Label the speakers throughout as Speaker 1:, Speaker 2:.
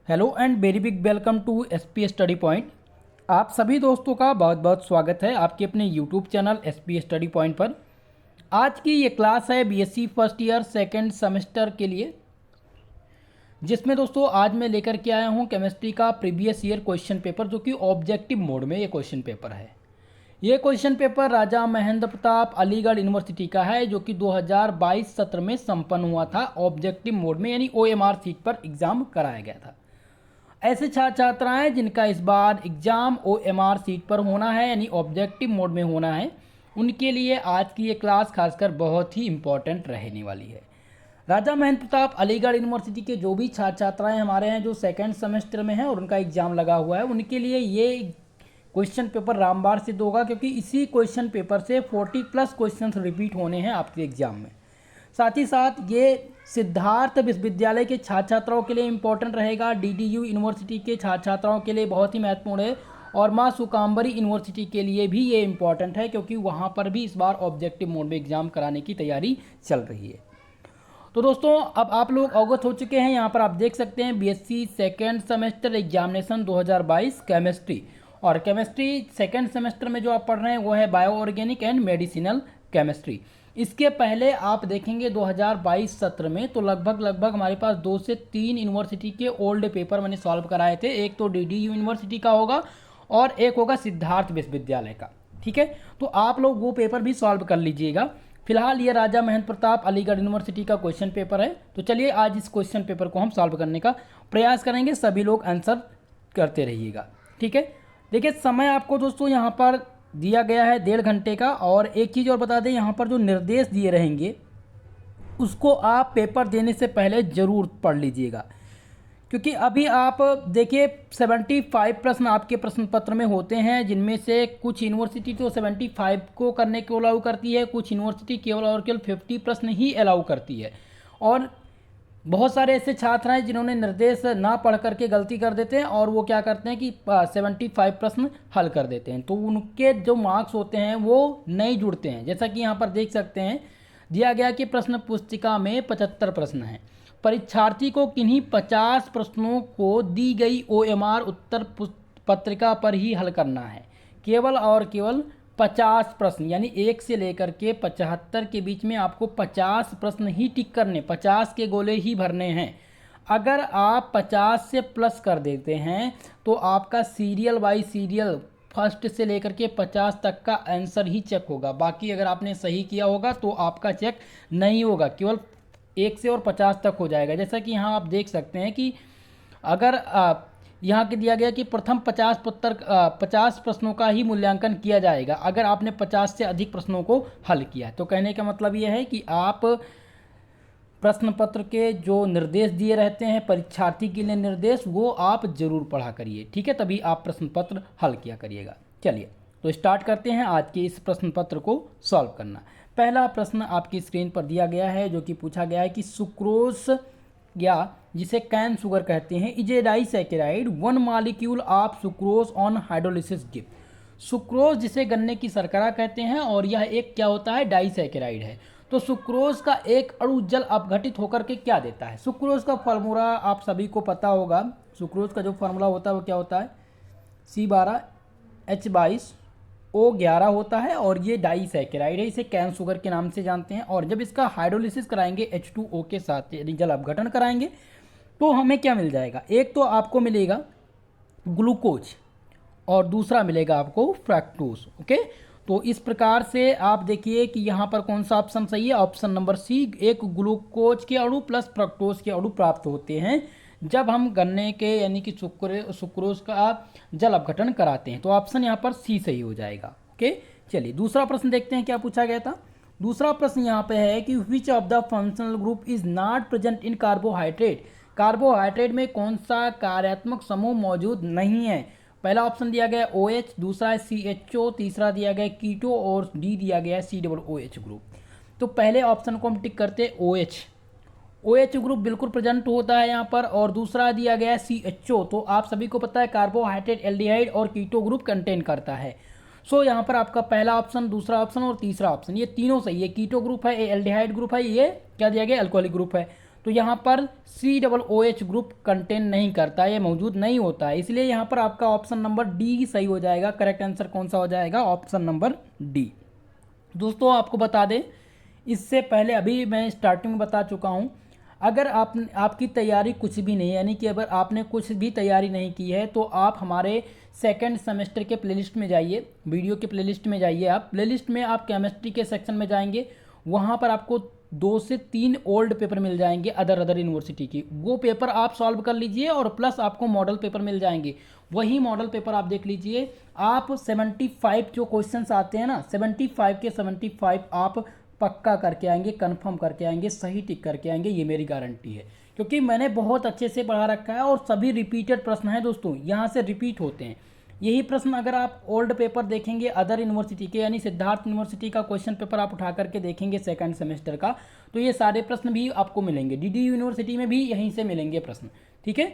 Speaker 1: Hello and very big welcome to SP study point. आप सभी दोस्तों का बहुत बहुत स्वागत है आपके अपने YouTube channel SP study point पर। आज की ये क्लास है BSc first year second semester के लिए, जिसमें दोस्तों आज मैं लेकर के आया हूँ केमिस्ट्री का प्रीवियस ईयर क्वेश्चन पेपर, जो कि ऑब्जेक्टिव मोड में ये क्वेश्चन पेपर है। ये क्वेश्चन पेपर राजा महेंद्र प्रताप अलीगढ़ यूनिवर्सिटी का है, जो कि 2022 सत्र में संपन्न हुआ था ऑब्जेक्टिव मोड में, यानी ओएमआर सीट पर एग्जाम कराया गया था। ऐसे छात्र छात्राएं जिनका इस बार एग्जाम ओएमआर सीट पर होना है, यानी ऑब्जेक्टिव मोड में होना है, उनके लिए आज की ये क्लास खासकर बहुत ही इम्पॉर्टेंट रहने वाली है। राजा महेंद्र प्रताप अलीगढ़ यूनिवर्सिटी के जो भी छात्र छात्राएं हमारे हैं जो सेकेंड सेमेस्टर में हैं और उनका एग्जाम लगा हुआ है, उनके लिए ये क्वेश्चन पेपर रामबाण सिद्ध होगा, क्योंकि इसी क्वेश्चन पेपर से 40+ क्वेश्चन रिपीट होने हैं आपके एग्जाम में। साथ ही साथ ये सिद्धार्थ विश्वविद्यालय के छात्र छात्राओं के लिए इम्पोर्टेंट रहेगा, डीडीयू यूनिवर्सिटी के छात्र छात्राओं के लिए बहुत ही महत्वपूर्ण है, और माँ सुकाम्बरी यूनिवर्सिटी के लिए भी ये इम्पोर्टेंट है, क्योंकि वहाँ पर भी इस बार ऑब्जेक्टिव मोड में एग्जाम कराने की तैयारी चल रही है। तो दोस्तों अब आप लोग अवगत हो चुके हैं, यहाँ पर आप देख सकते हैं BSc second semester examination 2022 chemistry, और केमिस्ट्री सेकेंड सेमेस्टर में जो आप पढ़ रहे हैं वो है bio organic and medicinal chemistry. इसके पहले आप देखेंगे 2022 सत्र में तो लगभग हमारे पास 2 से 3 यूनिवर्सिटी के ओल्ड पेपर मैंने सॉल्व कराए थे। एक तो डीडीयू यूनिवर्सिटी का होगा और एक होगा सिद्धार्थ विश्वविद्यालय का, ठीक है। तो आप लोग वो पेपर भी सॉल्व कर लीजिएगा। फिलहाल ये राजा महेंद्र प्रताप अलीगढ़ यूनिवर्सिटी का क्वेश्चन पेपर है, तो चलिए आज इस क्वेश्चन पेपर को हम सॉल्व करने का प्रयास करेंगे। सभी लोग आंसर करते रहिएगा, ठीक है। देखिए समय आपको दोस्तों यहाँ पर दिया गया है 1.5 घंटे का, और एक चीज़ और बता दें, यहाँ पर जो निर्देश दिए रहेंगे उसको आप पेपर देने से पहले ज़रूर पढ़ लीजिएगा, क्योंकि अभी आप देखिए 75 प्रश्न आपके प्रश्न पत्र में होते हैं, जिनमें से कुछ यूनिवर्सिटी तो 75 को करने को अलाउ करती है, कुछ यूनिवर्सिटी केवल और केवल 50 प्रश्न ही अलाउ करती है, और बहुत सारे ऐसे छात्र हैं जिन्होंने निर्देश ना पढ़ करके गलती कर देते हैं और वो क्या करते हैं कि 75 प्रश्न हल कर देते हैं, तो उनके जो मार्क्स होते हैं वो नहीं जुड़ते हैं। जैसा कि यहाँ पर देख सकते हैं दिया गया कि प्रश्न पुस्तिका में 75 प्रश्न हैं। परीक्षार्थी को किन्हीं 50 प्रश्नों को दी गई ओएमआर उत्तर पत्रिका पर ही हल करना है। केवल और केवल 50 प्रश्न, यानी 1 से लेकर के 75 के बीच में आपको 50 प्रश्न ही टिक करने, 50 के गोले ही भरने हैं। अगर आप 50 से प्लस कर देते हैं तो आपका सीरियल बाय सीरियल फर्स्ट से लेकर के 50 तक का आंसर ही चेक होगा। बाकी अगर आपने सही किया होगा तो आपका चेक नहीं होगा, केवल 1 से और 50 तक हो जाएगा। जैसा कि यहाँ आप देख सकते हैं कि अगर यहाँ के दिया गया कि प्रथम 50 प्रश्नों का ही मूल्यांकन किया जाएगा अगर आपने 50 से अधिक प्रश्नों को हल किया। तो कहने का मतलब यह है कि आप प्रश्न पत्र के जो निर्देश दिए रहते हैं परीक्षार्थी के लिए निर्देश, वो आप जरूर पढ़ा करिए, ठीक है, तभी आप प्रश्न पत्र हल किया करिएगा। चलिए तो स्टार्ट करते हैं आज के इस प्रश्न पत्र को सॉल्व करना। पहला प्रश्न आपकी स्क्रीन पर दिया गया है, जो कि पूछा गया है कि सुक्रोज या जिसे कैन शुगर कहते हैं is a disaccharide, 1 molecule of sucrose on hydrolysis give. Sucrose जिसे गन्ने की शर्करा कहते हैं और यह एक क्या होता है, डाइसैकेराइड है। तो सुक्रोज का एक अणु जल अपघटित होकर के क्या देता है। सुक्रोज का फार्मूला आप सभी को पता होगा। सुक्रोज का जो फार्मूला होता है वो क्या होता है, C12H22O11 होता है, और ये डाइसैकेराइड है, इसे कैन शुगर के नाम से जानते हैं। और जब इसका हाइड्रोलिसिस कराएंगे H2O के साथ, यानी जल अपघटन कराएंगे, तो हमें क्या मिल जाएगा, एक तो आपको मिलेगा ग्लूकोज और दूसरा मिलेगा आपको फ्रैक्टोज। ओके, तो इस प्रकार से आप देखिए कि यहाँ पर कौन सा ऑप्शन सही है, ऑप्शन नंबर सी, एक ग्लूकोज के अणु प्लस फ्रक्टोज के अणु प्राप्त होते हैं जब हम गन्ने के यानी कि सुक्रोज का जल अपघटन कराते हैं। तो ऑप्शन यहाँ पर सी सही हो जाएगा। ओके, चलिए दूसरा प्रश्न देखते हैं क्या पूछा गया था। दूसरा प्रश्न यहाँ पे है कि which of the functional group is not present in carbohydrate. Carbohydrate में कौन सा कार्यात्मक समूह मौजूद नहीं है। पहला ऑप्शन दिया गया OH, दूसरा है CHO, तीसरा दिया गया कीटो, और डी दिया गया है COOH ग्रुप। तो पहले ऑप्शन को हम टिक करते हैं OH ग्रुप बिल्कुल प्रेजेंट होता है यहाँ पर, और दूसरा दिया गया है CHO। तो आप सभी को पता है कार्बोहाइड्रेट एल्डिहाइड और कीटो ग्रुप कंटेन करता है। सो यहाँ पर आपका पहला ऑप्शन, दूसरा ऑप्शन और तीसरा ऑप्शन ये तीनों सही है। कीटो ग्रुप है, ये एल्डिहाइड ग्रुप है, ये क्या दिया गया, अल्कोहलिक ग्रुप है। तो यहाँ पर COOH ग्रुप कंटेन नहीं करता, ये मौजूद नहीं होता है, इसलिए यहाँ पर आपका ऑप्शन नंबर डी सही हो जाएगा। करेक्ट आंसर कौन सा हो जाएगा? Option number D. दोस्तों आपको बता दें, इससे पहले अभी मैं स्टार्टिंग में बता चुका हूँ, अगर आपकी तैयारी कुछ भी नहीं है, यानी कि अगर आपने कुछ भी तैयारी नहीं की है, तो आप हमारे सेकंड सेमेस्टर के प्लेलिस्ट में जाइए, वीडियो के प्लेलिस्ट में जाइए। आप प्लेलिस्ट में आप केमिस्ट्री के सेक्शन में जाएंगे, वहाँ पर आपको 2 से 3 ओल्ड पेपर मिल जाएंगे अदर यूनिवर्सिटी की, वो पेपर आप सॉल्व कर लीजिए और प्लस आपको मॉडल पेपर मिल जाएंगे। वही मॉडल पेपर आप देख लीजिए, आप 75 जो क्वेश्चंस आते हैं ना, 75 के 75 आप पक्का करके आएंगे, कंफर्म करके आएंगे, सही टिक करके आएंगे, ये मेरी गारंटी है, क्योंकि मैंने बहुत अच्छे से पढ़ा रखा है और सभी रिपीटेड प्रश्न हैं दोस्तों, यहाँ से रिपीट होते हैं। यही प्रश्न अगर आप ओल्ड पेपर देखेंगे अदर यूनिवर्सिटी के, यानी सिद्धार्थ यूनिवर्सिटी का क्वेश्चन पेपर आप उठा करके देखेंगे सेकंड सेमेस्टर का, तो ये सारे प्रश्न भी आपको मिलेंगे। DD यूनिवर्सिटी में भी यहीं से मिलेंगे प्रश्न, ठीक है।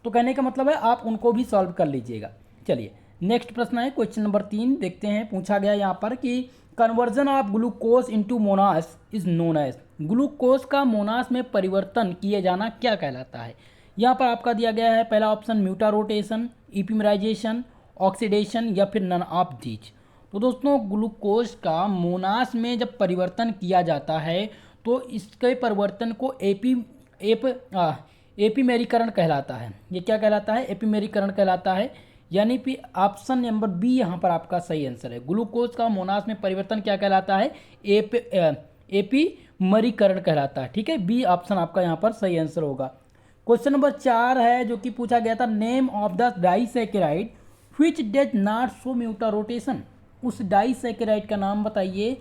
Speaker 1: तो कहने का मतलब है आप उनको भी सॉल्व कर लीजिएगा। चलिए नेक्स्ट प्रश्न है क्वेश्चन नंबर 3, देखते हैं। पूछा गया यहाँ पर कि कन्वर्जन ऑफ ग्लूकोज इनटू मोनास इज नोन एज, ग्लूकोज का मोनास में परिवर्तन किए जाना क्या कहलाता है? यहाँ पर आपका दिया गया है पहला ऑप्शन म्यूटा रोटेशन, इपिमराइजेशन, ऑक्सीडेशन या फिर नन ऑफ दीज। तो दोस्तों ग्लूकोज का मोनास में जब परिवर्तन किया जाता है तो इसके परिवर्तन को एपीमेरीकरण कहलाता है। ये क्या कहलाता है? एपीमेरीकरण कहलाता है, यानी कि ऑप्शन नंबर बी यहाँ पर आपका सही आंसर है। ग्लूकोज का मोनास में परिवर्तन क्या कहलाता है? एपीमेरीकरण कहलाता है, ठीक है। बी ऑप्शन आपका यहाँ पर सही आंसर होगा। क्वेश्चन नंबर 4 है जो कि पूछा गया था, name of the disaccharide which does not show mutarotation. उस डाइसैकेराइड का नाम बताइए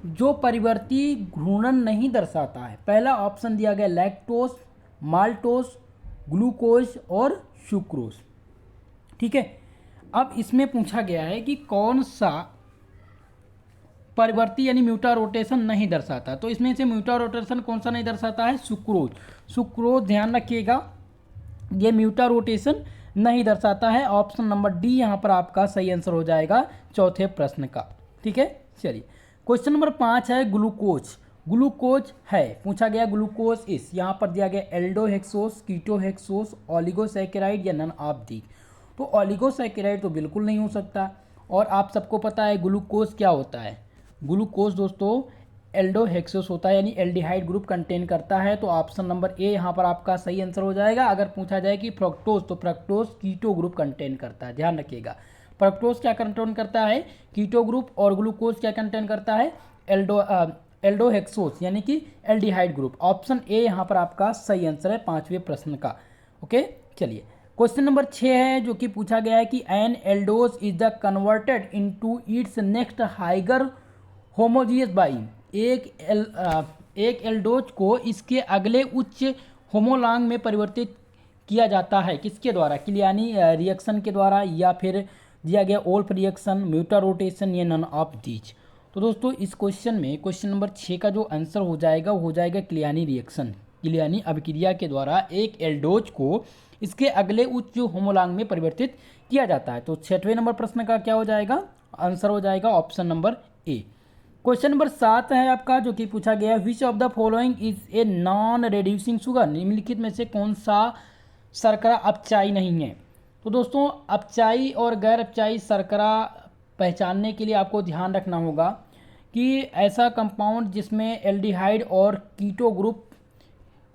Speaker 1: जो परिवर्ती घूर्णन नहीं दर्शाता है। पहला ऑप्शन दिया गया लैक्टोज, माल्टोज, ग्लूकोज और सुक्रोज, ठीक है। अब इसमें पूछा गया है कि कौन सा परिवर्ती यानी म्यूटा रोटेशन नहीं दर्शाता, तो इसमें से म्यूटा रोटेशन कौन सा नहीं दर्शाता है? सुक्रोज। सुक्रोज ध्यान रखिएगा, ये म्यूटा रोटेशन नहीं दर्शाता है। ऑप्शन नंबर डी यहाँ पर आपका सही आंसर हो जाएगा चौथे प्रश्न का, ठीक है। चलिए क्वेश्चन नंबर 5 है ग्लूकोज। ग्लूकोज है, पूछा गया ग्लूकोज इस, यहाँ पर दिया गया एल्डोहेक्सोस, कीटोहेक्सोस, ओलिगोसैकेराइड या नन ऑफ दी। तो ओलिगोसैकेराइड तो बिल्कुल नहीं हो सकता, और आप सबको पता है ग्लूकोज क्या होता है। ग्लूकोज दोस्तों एल्डोहेक्सोस होता है, यानी एल्डिहाइड ग्रुप कंटेन करता है। तो ऑप्शन नंबर ए यहाँ पर आपका सही आंसर हो जाएगा। अगर पूछा जाए कि फ्रक्टोज, तो फ्रक्टोज कीटो ग्रुप कंटेन करता है, ध्यान रखिएगा। फ्रक्टोज क्या कंटेन करता है? Keto group. और ग्लूकोज क्या कंटेन करता है? एल्डोहेक्सोस यानी कि एल्डिहाइड ग्रुप। ऑप्शन ए यहाँ पर आपका सही आंसर है 5वें प्रश्न का, ओके। चलिए क्वेश्चन नंबर 6 है जो कि पूछा गया है कि an aldose is the converted into its next higher homologous by. एक एल्डोज को इसके अगले उच्च होमोलॉन्ग में परिवर्तित किया जाता है, किसके द्वारा? क्लियानी रिएक्शन के द्वारा, या फिर दिया गया ओल्फ रिएक्शन, म्यूटा रोटेशन या नन ऑफ दीज। तो दोस्तों इस क्वेश्चन में क्वेश्चन नंबर 6 का जो आंसर हो जाएगा वो हो जाएगा क्लियानी रिएक्शन, क्लियानी अभिक्रिया के द्वारा एक एल्डोज को इसके अगले उच्च होमोलॉन्ग में परिवर्तित किया जाता है। तो 6वें नंबर प्रश्न का क्या हो जाएगा? आंसर हो जाएगा ऑप्शन नंबर ए। क्वेश्चन नंबर 7 है आपका जो कि पूछा गया है, विच of the following is a non reducing sugar. निम्नलिखित में से कौन सा शर्करा अपचाई नहीं है? तो दोस्तों अपचाई और गैर अपचाई शर्करा पहचानने के लिए आपको ध्यान रखना होगा कि ऐसा कंपाउंड जिसमें एल्डिहाइड और कीटो ग्रुप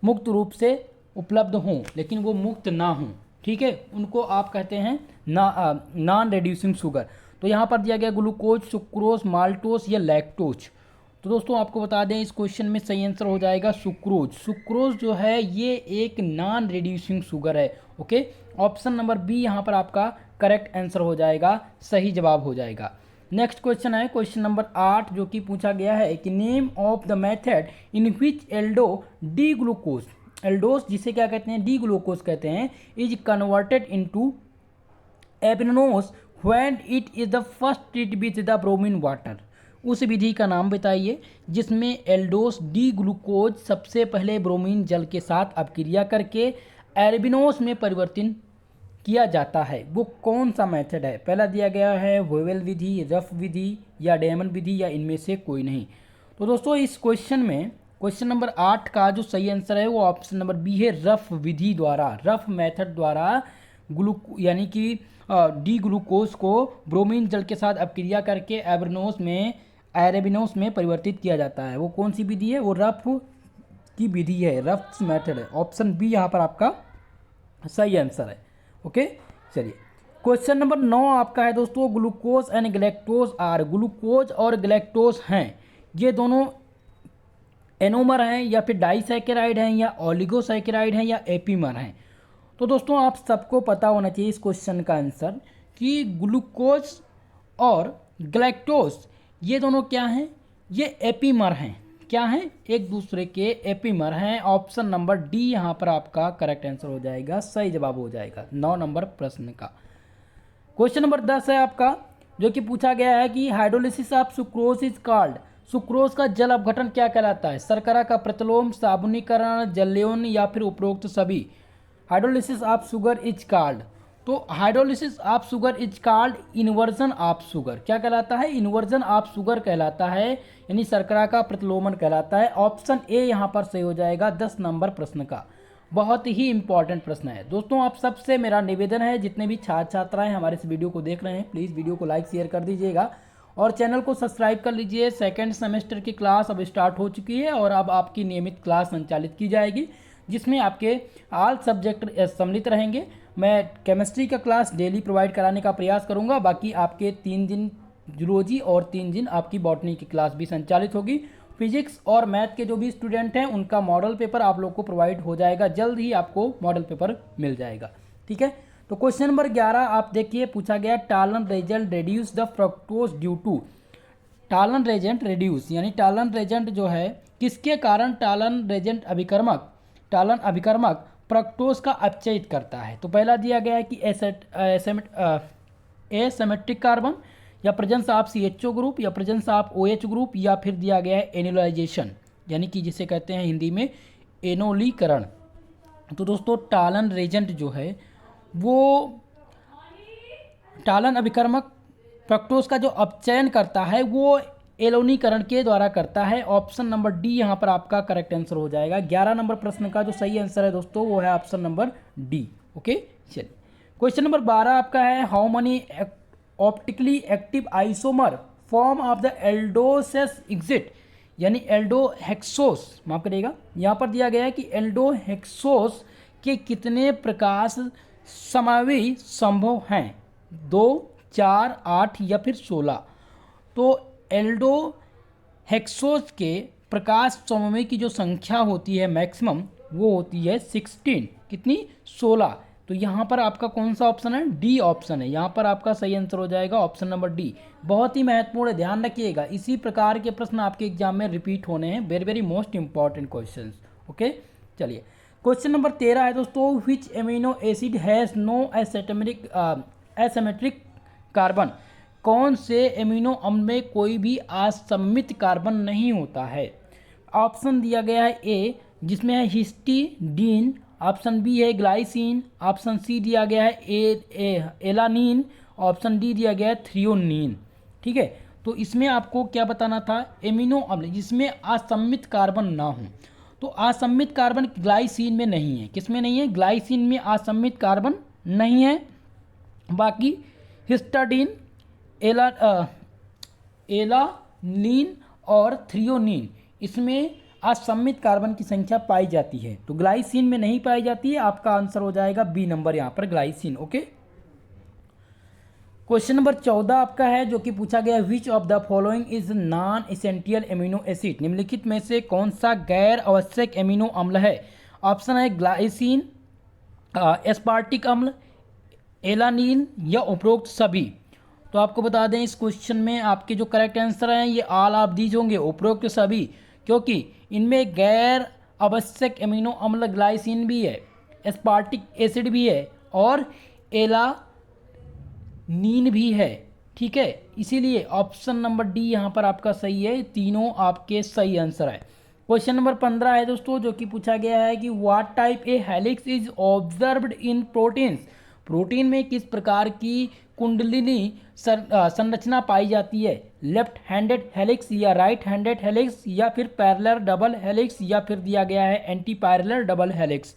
Speaker 1: मुक्त रूप से उपलब्ध हों लेकिन वो मुक्त ना हों, ठीक है, उनको आप कहते हैं नॉन रेड्यूसिंग शुगर। तो यहाँ पर दिया गया ग्लूकोज, सुक्रोज, माल्टोज या लैक्टोज। तो दोस्तों आपको बता दें इस क्वेश्चन में सही आंसर हो जाएगा सुक्रोज। सुक्रोज जो है ये एक नॉन रिड्यूसिंग शुगर है, ओके। ऑप्शन नंबर बी यहाँ पर आपका करेक्ट आंसर हो जाएगा, सही जवाब हो जाएगा। नेक्स्ट क्वेश्चन है क्वेश्चन नंबर 8 जो कि पूछा गया है कि name of the method in which aldo D glucose, aldose जिसे क्या कहते हैं? डी ग्लूकोज कहते हैं, is converted into arabinose when it is the first treat with the bromine water. उस विधि का नाम बताइए जिसमें एल्डोस डी ग्लूकोज सबसे पहले ब्रोमीन जल के साथ अपक्रिया करके एल्बिनोस में परिवर्तन किया जाता है। वो कौन सा मेथड है? पहला दिया गया है वोवेल विधि, रफ विधि या डेमन विधि या इनमें से कोई नहीं। तो दोस्तों इस क्वेश्चन में क्वेश्चन नंबर 8 का जो सही आंसर है वो ऑप्शन नंबर बी है, रफ विधि द्वारा, रफ मेथड द्वारा यानी कि डी ग्लूकोज को ब्रोमीन जल के साथ अपक्रिया करके एरेबिनोस में परिवर्तित किया जाता है। वो कौन सी विधि है? वो रफ की विधि है, रफ मेथड है। ऑप्शन बी यहाँ पर आपका सही आंसर है। ओके, चलिए क्वेश्चन नंबर 9 आपका है दोस्तों, glucose and galactose are, glucose और गैलेक्टोज हैं, ये दोनों एनोमर हैं या फिर डाइसैकेराइड हैं या ओलिगोसैकेराइड हैं या एपीमर हैं। तो दोस्तों आप सबको पता होना चाहिए इस क्वेश्चन का आंसर कि ग्लूकोज और गैलेक्टोज ये दोनों क्या हैं? ये एपीमर हैं। क्या हैं? एक दूसरे के एपीमर हैं। ऑप्शन नंबर डी यहाँ पर आपका करेक्ट आंसर हो जाएगा, सही जवाब हो जाएगा 9 नंबर प्रश्न का। क्वेश्चन नंबर 10 है आपका, जो कि पूछा गया है कि hydrolysis of sucrose is called, sucrose का जल अपघटन क्या कहलाता है? शर्करा का प्रतिलोम, साबुनीकरण, जलयोन या फिर उपरोक्त सभी। Hydrolysis of sugar is called, तो hydrolysis of sugar is called inversion of sugar. क्या कहलाता है? इन्वर्जन ऑफ शुगर कहलाता है, यानी शर्करा का प्रतिलोमन कहलाता है। ऑप्शन ए यहाँ पर सही हो जाएगा 10 नंबर प्रश्न का। बहुत ही इंपॉर्टेंट प्रश्न है दोस्तों। आप सबसे मेरा निवेदन है, जितने भी छात्र छात्राएं हमारे इस वीडियो को देख रहे हैं, प्लीज़ वीडियो को लाइक शेयर कर दीजिएगा और चैनल को सब्सक्राइब कर लीजिए। सेकेंड सेमेस्टर की क्लास अब स्टार्ट हो चुकी है और अब आपकी नियमित क्लास संचालित की जाएगी, जिसमें आपके ऑल सब्जेक्ट सम्मिलित रहेंगे। मैं केमिस्ट्री का क्लास डेली प्रोवाइड कराने का प्रयास करूंगा। बाकी आपके 3 दिन जूलॉजी और 3 दिन आपकी बॉटनी की क्लास भी संचालित होगी। फिजिक्स और मैथ के जो भी स्टूडेंट हैं उनका मॉडल पेपर आप लोग को प्रोवाइड हो जाएगा, जल्द ही आपको मॉडल पेपर मिल जाएगा। ठीक है, तो क्वेश्चन नंबर 11 आप देखिए, पूछा गया Tollens reagent reduce the fructose due to, Tollens reagent reduce यानी टालन रेजेंट जो है किसके कारण टालन रेजेंट टालन अभिकर्मक फ्रक्टोज का अपचयित करता है? तो पहला दिया गया है कि एसिमेट्रिक कार्बन या प्रेजेंस ऑफ CHO ग्रुप या प्रेजेंस ऑफ OH ग्रुप, या फिर दिया गया है एनोलाइजेशन यानी कि जिसे कहते हैं हिंदी में एनोलीकरण। तो दोस्तों टालन रेजेंट जो है वो टालन अभिकर्मक फ्रक्टोज का जो अपचयन करता है वो एलोनीकरण के द्वारा करता है। ऑप्शन नंबर डी यहाँ पर आपका करेक्ट आंसर हो जाएगा। 11 नंबर प्रश्न का जो सही आंसर है दोस्तों वो है ऑप्शन नंबर डी। ओके, चलिए क्वेश्चन नंबर 12 आपका है, how many optically active isomer form of the aldoses exist, यानी एल्डोहेक्सोस, माफ करिएगा, यहाँ पर दिया गया है कि एल्डोहेक्सोस के कितने प्रकाश समावेशी संभव हैं? 2, 4, 8 या फिर 16। तो एल्डोहेक्सोस के प्रकाश समूह की जो संख्या होती है मैक्सिमम वो होती है 16। कितनी? 16। तो यहाँ पर आपका कौन सा ऑप्शन है? डी ऑप्शन है। यहाँ पर आपका सही आंसर हो जाएगा ऑप्शन नंबर डी। बहुत ही महत्वपूर्ण है, ध्यान रखिएगा, इसी प्रकार के प्रश्न आपके एग्जाम में रिपीट होने हैं। Very very most important question. Okay, चलिए क्वेश्चन नंबर 13 है दोस्तों, which amino acid has no asymmetric carbon, कौन से एमिनो अम्ल में कोई भी असममित कार्बन नहीं होता है? ऑप्शन दिया गया है ए, जिसमें है हिस्टिडीन, ऑप्शन बी है ग्लाइसिन, ऑप्शन सी दिया गया है एलानीन, ऑप्शन डी दिया गया है थ्रियोनीन। ठीक है, तो इसमें आपको क्या बताना था? एमिनो अम्ल जिसमें असममित कार्बन ना हो। तो असममित कार्बन ग्लाइसिन में नहीं है। किस में नहीं है? ग्लाइसिन में असममित कार्बन नहीं है। बाकी हिस्टाडीन, एलानीन और थ्रियोनीन इसमें असममित कार्बन की संख्या पाई जाती है। तो ग्लाइसिन में नहीं पाई जाती है। आपका आंसर हो जाएगा बी नंबर यहाँ पर, ग्लाइसिन। ओके, क्वेश्चन नंबर 14 आपका है, जो कि पूछा गया विच of the following is non essential amino acid, निम्नलिखित में से कौन सा गैर आवश्यक एमिनो अम्ल है? ऑप्शन है ग्लाइसिन, एस्पार्टिक अम्ल, एलानीन या उपरोक्त सभी। तो आपको बता दें इस क्वेश्चन में आपके जो करेक्ट आंसर हैं ये ऑल ऑफ दीज होंगे, उपरोक्त सभी, क्योंकि इनमें गैर आवश्यक एमिनो अम्ल ग्लाइसिन भी है, एस्पार्टिक एसिड भी है और एलानीन भी है। ठीक है, इसीलिए ऑप्शन नंबर डी यहाँ पर आपका सही है। तीनों आपके सही आंसर है। क्वेश्चन नंबर 15 है दोस्तों, जो कि पूछा गया है कि what type A helix is observed in proteins, protein में किस प्रकार की कुंडलिनी संरचना पाई जाती है? लेफ्ट हैंडेड हेलिक्स या राइट हैंडेड हेलिक्स या फिर पैरेलल डबल हेलिक्स या फिर दिया गया है एंटी पैरेलल डबल हेलिक्स।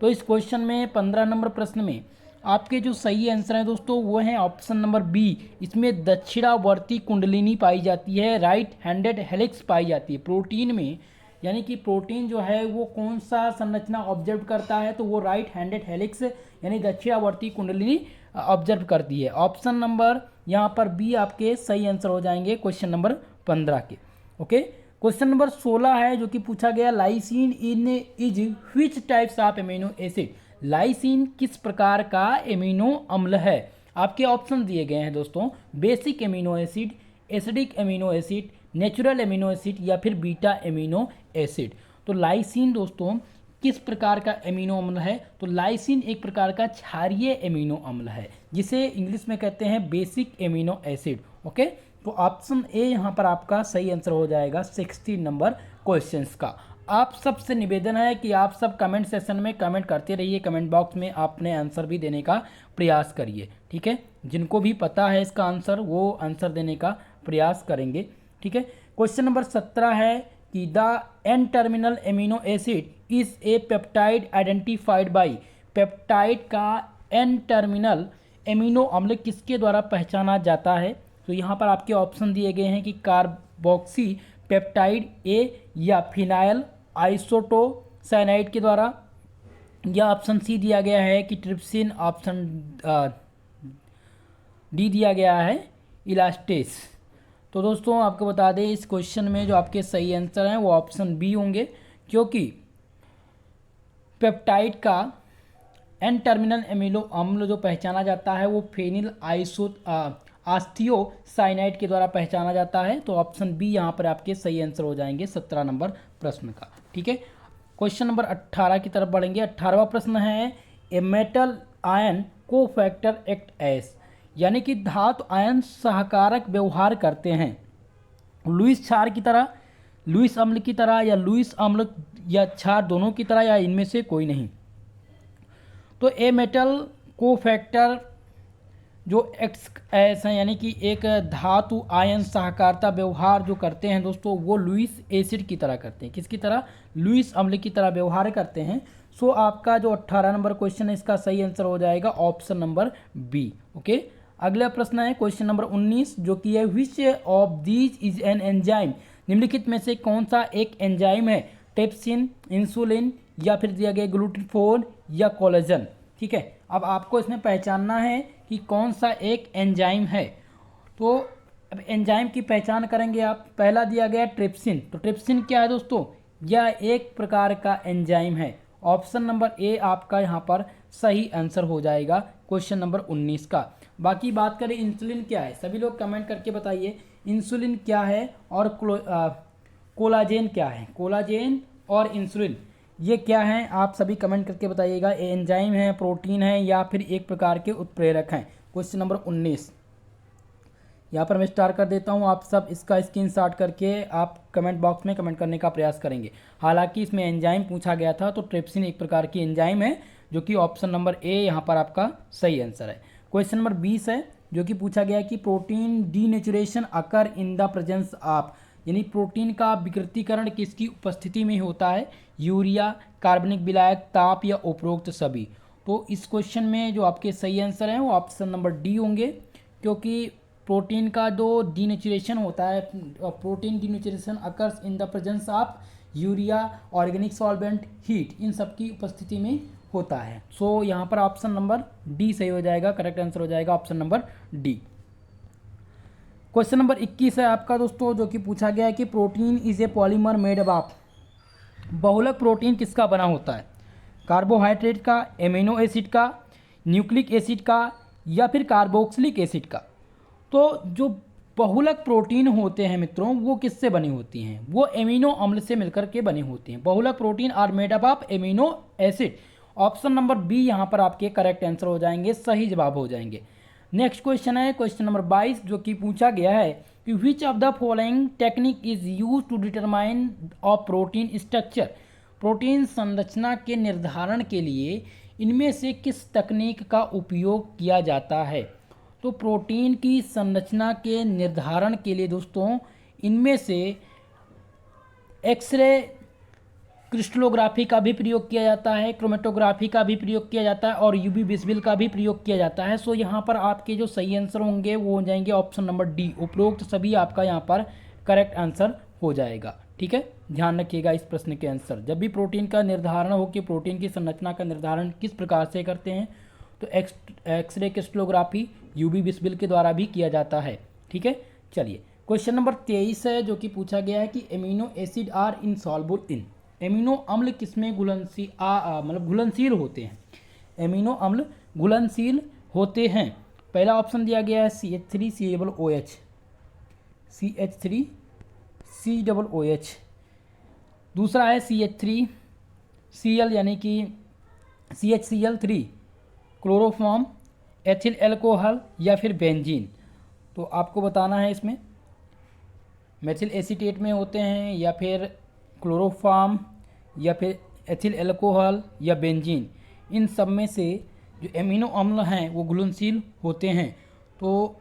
Speaker 1: तो इस क्वेश्चन में 15 नंबर प्रश्न में आपके जो सही आंसर हैं दोस्तों वो हैं ऑप्शन नंबर बी। इसमें दक्षिणावर्ती कुंडलिनी पाई जाती है, राइट हैंडेड हेलिक्स पाई जाती है प्रोटीन में। यानी कि प्रोटीन जो है वो कौन सा संरचना ऑब्जर्व करता है? तो वो राइट हैंडेड हेलिक्स यानी दक्षिणावर्ती कुंडलिनी ऑब्जर्व करती है। ऑप्शन नंबर यहाँ पर बी आपके सही आंसर हो जाएंगे क्वेश्चन नंबर 15 के। ओके, क्वेश्चन नंबर 16 है जो कि पूछा गया lysine in is which types of amino acid. Lysine किस प्रकार का एमिनो अम्ल है? आपके ऑप्शन दिए गए हैं दोस्तों, basic amino acid, acidic amino acid, natural amino acid या फिर बीटा एमिनो एसिड। तो लाइसिन दोस्तों किस प्रकार का एमिनो अम्ल है? तो लाइसिन एक प्रकार का क्षारीय एमिनो अम्ल है जिसे इंग्लिश में कहते हैं बेसिक एमिनो एसिड। ओके, तो ऑप्शन ए यहाँ पर आपका सही आंसर हो जाएगा 16 नंबर क्वेश्चंस का। आप सबसे निवेदन है कि आप सब कमेंट सेशन में कमेंट करते रहिए, कमेंट बॉक्स में आपने आंसर भी देने का प्रयास करिए। ठीक है, जिनको भी पता है इसका आंसर वो आंसर देने का प्रयास करेंगे। ठीक है, क्वेश्चन नंबर 17 है कि the N terminal amino acid is a peptide identified by. Peptide का एन टर्मिनल एमिनो अम्ल किसके द्वारा पहचाना जाता है? तो यहाँ पर आपके ऑप्शन दिए गए हैं कि कार्बोक्सी पेप्टाइड ए या फिनाइल आइसोटोसाइनाइड के द्वारा, या ऑप्शन सी दिया गया है कि ट्रिप्सिन, ऑप्शन डी दिया गया है इलास्टेस। तो दोस्तों आपको बता दें इस क्वेश्चन में जो आपके सही आंसर हैं वो ऑप्शन बी होंगे, क्योंकि पेप्टाइड का एन टर्मिनल एमिनो अम्ल जो पहचाना जाता है वो फेनिल आस्थियोसाइनाइड के द्वारा पहचाना जाता है। तो ऑप्शन बी यहाँ पर आपके सही आंसर हो जाएंगे 17 नंबर प्रश्न का। ठीक है, क्वेश्चन नंबर 18 की तरफ बढ़ेंगे। 18वां प्रश्न है ए मेटल आयन को फैक्टर एक्ट एस, यानी कि धातु आयन सहकारक व्यवहार करते हैं लुईस क्षार की तरह, लुईस अम्ल की तरह, या लुईस अम्ल या क्षार दोनों की तरह, या इनमें से कोई नहीं। तो ए मेटल को फैक्टर जो एक्स एस हैं यानी कि एक धातु आयन सहकारिता व्यवहार जो करते हैं दोस्तों वो लुईस एसिड की तरह करते हैं। किसकी तरह? लुईस अम्ल की तरह व्यवहार करते हैं। सो आपका जो 18 नंबर क्वेश्चन है इसका सही आंसर हो जाएगा ऑप्शन नंबर बी। ओके, अगला प्रश्न है क्वेश्चन नंबर 19 जो कि है which of these is an enzyme. निम्नलिखित में से कौन सा एक एंजाइम है? ट्रिप्सिन, इंसुलिन या फिर दिया गया ग्लूटाथोन या कोलेजन। ठीक है, अब आपको इसमें पहचानना है कि कौन सा एक एंजाइम है। तो अब एंजाइम की पहचान करेंगे आप। पहला दिया गया ट्रिप्सिन, तो ट्रिप्सिन क्या है दोस्तों? यह एक प्रकार का एंजाइम है। ऑप्शन नंबर ए आपका यहाँ पर सही आंसर हो जाएगा क्वेश्चन नंबर 19 का। बाकी बात करें इंसुलिन क्या है, सभी लोग कमेंट करके बताइए इंसुलिन क्या है और कोलाजेन क्या है। कोलाजेन और इंसुलिन ये क्या हैं आप सभी कमेंट करके बताइएगा। एंजाइम है, प्रोटीन है या फिर एक प्रकार के उत्प्रेरक हैं। क्वेश्चन नंबर 19 यहाँ पर मैं स्टार्ट कर देता हूँ, आप सब इसका स्क्रीनशॉट करके आप कमेंट बॉक्स में कमेंट करने का प्रयास करेंगे। हालांकि इसमें एंजाइम पूछा गया था तो ट्रिप्सिन एक प्रकार की एंजाइम है जो कि ऑप्शन नंबर ए यहाँ पर आपका सही आंसर है। क्वेश्चन नंबर 20 है जो कि पूछा गया कि protein denaturation occur in the presence of, यानी प्रोटीन का विकृतीकरण किसकी उपस्थिति में होता है? यूरिया, कार्बनिक विलायक, ताप या उपरोक्त सभी। तो इस क्वेश्चन में जो आपके सही आंसर हैं वो ऑप्शन नंबर डी होंगे, क्योंकि प्रोटीन का जो डीनेचुरेशन होता है, protein denaturation occurs in the presence of urea, organic solvent, heat, इन सब की उपस्थिति में होता है। सो यहाँ पर ऑप्शन नंबर डी सही हो जाएगा, करेक्ट आंसर हो जाएगा option number D. Question number 21 है आपका दोस्तों जो कि पूछा गया है कि protein is a polymer made of. बहुलक प्रोटीन किसका बना होता है? कार्बोहाइड्रेट का, एमिनो एसिड का, न्यूक्लिक एसिड का या फिर कार्बोक्सिलिक एसिड का। तो जो बहुलक प्रोटीन होते हैं मित्रों वो किससे बनी होती हैं? वो एमिनो अम्ल से मिलकर के बनी होती हैं। बहुलक protein are made up of amino acid. Option number B यहाँ पर आपके करेक्ट आंसर हो जाएंगे, सही जवाब हो जाएंगे। नेक्स्ट क्वेश्चन है क्वेश्चन नंबर 22 जो कि पूछा गया है कि which of the following technique is use to determine of protein structure. Protein संरचना के निर्धारण के लिए इनमें से किस तकनीक का उपयोग किया जाता है? तो प्रोटीन की संरचना के निर्धारण के लिए दोस्तों इनमें से एक्सरे क्रिस्टलोग्राफी का भी प्रयोग किया जाता है, क्रोमेटोग्राफी का भी प्रयोग किया जाता है और यूवी विजिबल का भी प्रयोग किया जाता है। सो यहाँ पर आपके जो सही आंसर होंगे वो हो जाएंगे ऑप्शन नंबर डी, उपरोक्त सभी आपका यहाँ पर करेक्ट आंसर हो जाएगा। ठीक है, ध्यान रखिएगा इस प्रश्न के आंसर। जब भी प्रोटीन का निर्धारण हो कि प्रोटीन की संरचना का निर्धारण किस प्रकार से करते हैं, तो एक्सरे क्रिस्टलोग्राफी यूवी विजिबल के द्वारा भी किया जाता है। ठीक है, चलिए क्वेश्चन नंबर 23 है जो कि पूछा गया है कि amino acid are insoluble in, amino अम्ल किसमें घुलनशील मतलब घुलनशील होते हैं? एमिनो अम्ल घुलनशील होते हैं। पहला ऑप्शन दिया गया है CH3COOH, CH3COOH। दूसरा है CH3Cl यानी कि CHCl3, क्लोरोफॉर्म, एथिल एल्कोहल या फिर बेंजीन। तो आपको बताना है इसमें मेथिल एसीटेट में होते हैं या फिर क्लोरोफॉर्म या फिर एथिल एल्कोहल या बेंजीन। इन सब में से जो एमिनो अम्ल हैं वो घुलनशील होते हैं। तो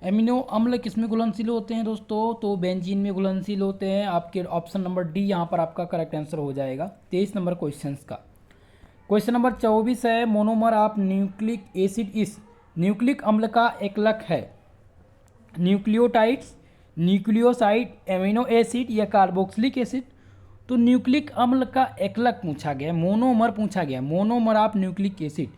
Speaker 1: एमिनो अम्ल किस में घुलनशील होते हैं दोस्तों? तो बेंजीन में घुलनशील होते हैं। आपके ऑप्शन नंबर डी यहाँ पर आपका करेक्ट आंसर हो जाएगा 23 नंबर क्वेश्चन का। क्वेश्चन नंबर 24 है मोनोमर ऑफ न्यूक्लिक एसिड इस, न्यूक्लिक अम्ल का एकलक है न्यूक्लियोटाइड्स, न्यूक्लियोसाइड, एमिनो एसिड या कार्बोक्सिलिक एसिड। तो न्यूक्लिक अम्ल का एकलक पूछा गया, मोनोमर पूछा गया, मोनोमर ऑफ न्यूक्लिक एसिड।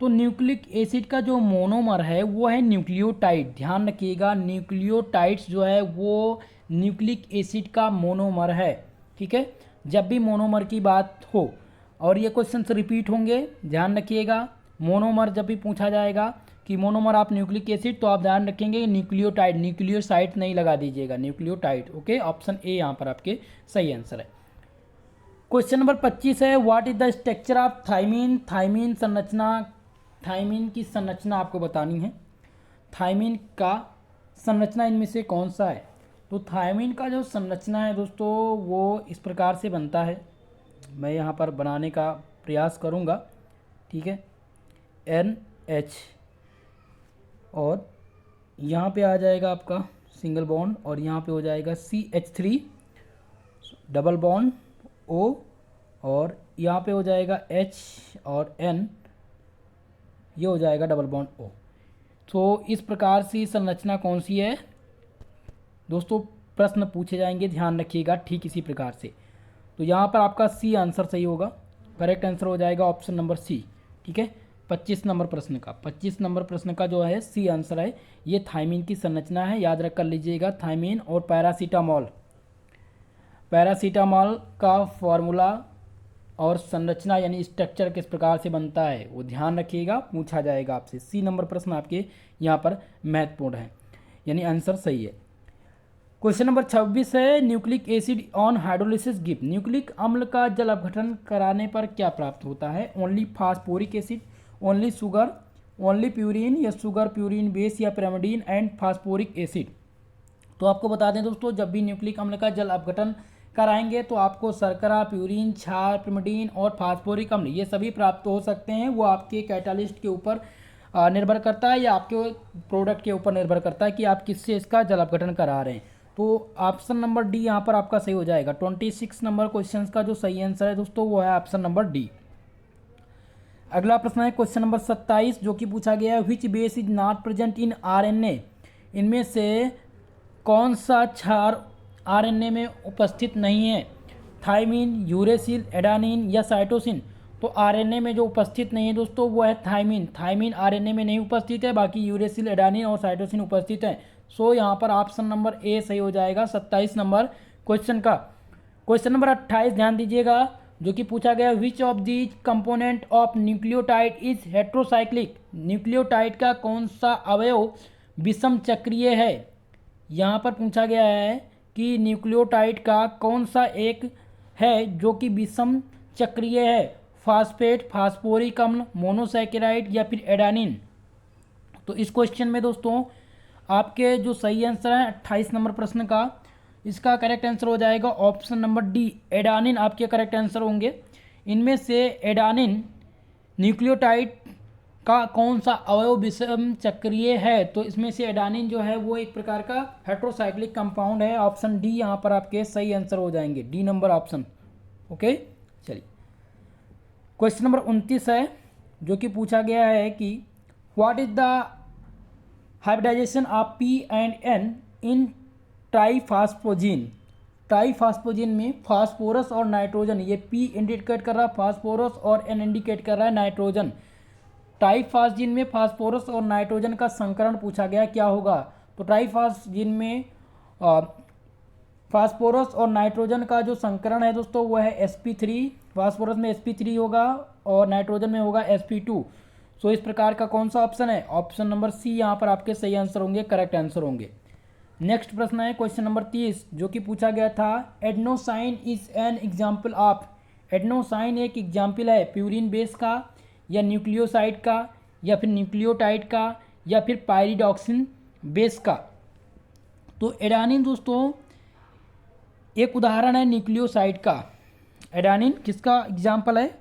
Speaker 1: तो न्यूक्लिक एसिड का जो मोनोमर है वो है न्यूक्लियोटाइड। ध्यान रखिएगा, न्यूक्लियोटाइड्स जो है वो न्यूक्लिक एसिड का मोनोमर है। ठीक है, जब भी मोनोमर की बात हो और ये क्वेश्चन रिपीट होंगे, ध्यान रखिएगा। मोनोमर जब भी पूछा जाएगा कि मोनोमर ऑफ न्यूक्लिक एसिड, तो आप ध्यान रखेंगे न्यूक्लियोटाइड, न्यूक्लियोसाइड नहीं लगा दीजिएगा, न्यूक्लियोटाइड। ओके, ऑप्शन ए यहाँ पर आपके सही आंसर है। क्वेश्चन नंबर 25 है what is the structure of thiamine, thiamine संरचना, थायमीन की संरचना आपको बतानी है। थायमीन का संरचना इनमें से कौन सा है? तो थायमीन का जो संरचना है दोस्तों वो इस प्रकार से बनता है, मैं यहाँ पर बनाने का प्रयास करूँगा। ठीक है, NH और यहाँ पे आ जाएगा आपका सिंगल बॉन्ड और यहाँ पे हो जाएगा CH3 डबल बॉन्ड O और यहाँ पे हो जाएगा H और N, ये हो जाएगा डबल बॉन्ड O। तो इस प्रकार से संरचना कौन सी है दोस्तों, प्रश्न पूछे जाएंगे, ध्यान रखिएगा ठीक इसी प्रकार से। तो यहाँ पर आपका सी आंसर सही होगा, करेक्ट आंसर हो जाएगा ऑप्शन नंबर सी। ठीक है, 25 नंबर प्रश्न का, 25 नंबर प्रश्न का जो है सी आंसर है। ये थायमीन की संरचना है, याद रख कर लीजिएगा। थायमीन और पैरासीटामॉल, पैरासीटामॉल का फॉर्मूला और संरचना यानी स्ट्रक्चर किस प्रकार से बनता है वो ध्यान रखिएगा, पूछा जाएगा आपसे। सी नंबर प्रश्न आपके यहाँ पर महत्वपूर्ण है, यानी आंसर सही है। क्वेश्चन नंबर 26 है nucleic acid on hydrolysis give, nucleic अम्ल का जल अपघटन कराने पर क्या प्राप्त होता है? Only phosphoric acid, only sugar, only purine या शुगर प्यूरिन बेस या पिरामिडीन एंड फास्फोरिक एसिड। तो आपको बता दें दोस्तों, जब भी न्यूक्लिक अम्ल का जल अपघटन कराएंगे तो आपको शर्करा, प्यूरिन, क्षार, पिरामिडीन और फास्फोरिक अम्ल ये सभी प्राप्त हो सकते हैं। वो आपके कैटालिस्ट के ऊपर निर्भर करता है या आपके प्रोडक्ट के ऊपर निर्भर करता है कि आप किससे इसका जल अपघटन करा रहे हैं। तो ऑप्शन नंबर डी यहाँ पर आपका सही हो जाएगा। 26 नंबर क्वेश्चन का जो सही आंसर है दोस्तों वो है ऑप्शन नंबर डी। अगला प्रश्न है क्वेश्चन नंबर 27 जो कि पूछा गया है which base is not present in RNA, इनमें से कौन सा क्षार आरएनए में उपस्थित नहीं है? थायमीन, यूरेसिल, एडानिन या साइटोसिन। तो आरएनए में जो उपस्थित नहीं है दोस्तों वो है थायमीन, थायमीन आरएनए में नहीं उपस्थित है, बाकी यूरेसिल, एडानिन और साइटोसिन उपस्थित है। सो यहाँ पर ऑप्शन नंबर ए सही हो जाएगा 27 नंबर क्वेश्चन का। क्वेश्चन नंबर 28 ध्यान दीजिएगा जो कि पूछा गया which of these component of nucleotide is heterocyclic, nucleotide का कौन सा अवयव विषम चक्रीय है? यहाँ पर पूछा गया है कि न्यूक्लियोटाइड का कौन सा एक है जो कि विषम चक्रीय है, फास्फेट, फास्फोरिक अम्ल, मोनोसैकेराइड या फिर एडानिन। तो इस क्वेश्चन में दोस्तों आपके जो सही आंसर है 28 नंबर प्रश्न का, इसका करेक्ट आंसर हो जाएगा ऑप्शन नंबर डी, एडानिन आपके करेक्ट आंसर होंगे। इनमें से एडानिन न्यूक्लियोटाइड का कौन सा अवयव विषम चक्रीय है? तो इसमें से एडानिन जो है वो एक प्रकार का हेट्रोसाइक्लिक कंपाउंड है। ऑप्शन डी यहाँ पर आपके सही आंसर हो जाएंगे, डी नंबर ऑप्शन। ओके, चलिए क्वेश्चन नंबर 29 है जो कि पूछा गया है कि what is the hybridization of P and N in triphosphazene. Triphosphazene में फास्फोरस और नाइट्रोजन, ये पी इंडिकेट कर रहा है फास्फोरस और एन इंडिकेट कर रहा है नाइट्रोजन। ट्राईफॉस्फोजीन में फास्फोरस और नाइट्रोजन का संकरण पूछा गया, क्या होगा? तो ट्राईफॉस्फोजीन में फास्फोरस और नाइट्रोजन का जो संकरण है दोस्तों वो है sp3। फास्फोरस में sp3 होगा और नाइट्रोजन में होगा sp2। सो इस प्रकार का कौन सा ऑप्शन है? ऑप्शन नंबर सी यहाँ पर आपके सही आंसर होंगे, करेक्ट आंसर होंगे। नेक्स्ट प्रश्न है क्वेश्चन नंबर 30 जो कि पूछा गया था adenosine is an example of. Adenosine एक एग्जाम्पल है प्यूरिन बेस का या न्यूक्लियोसाइड का या फिर न्यूक्लियोटाइड का या फिर पायरिडॉक्सिन बेस का। तो एडानिन दोस्तों एक उदाहरण है न्यूक्लियोसाइड का। एडानिन किसका एग्जाम्पल है?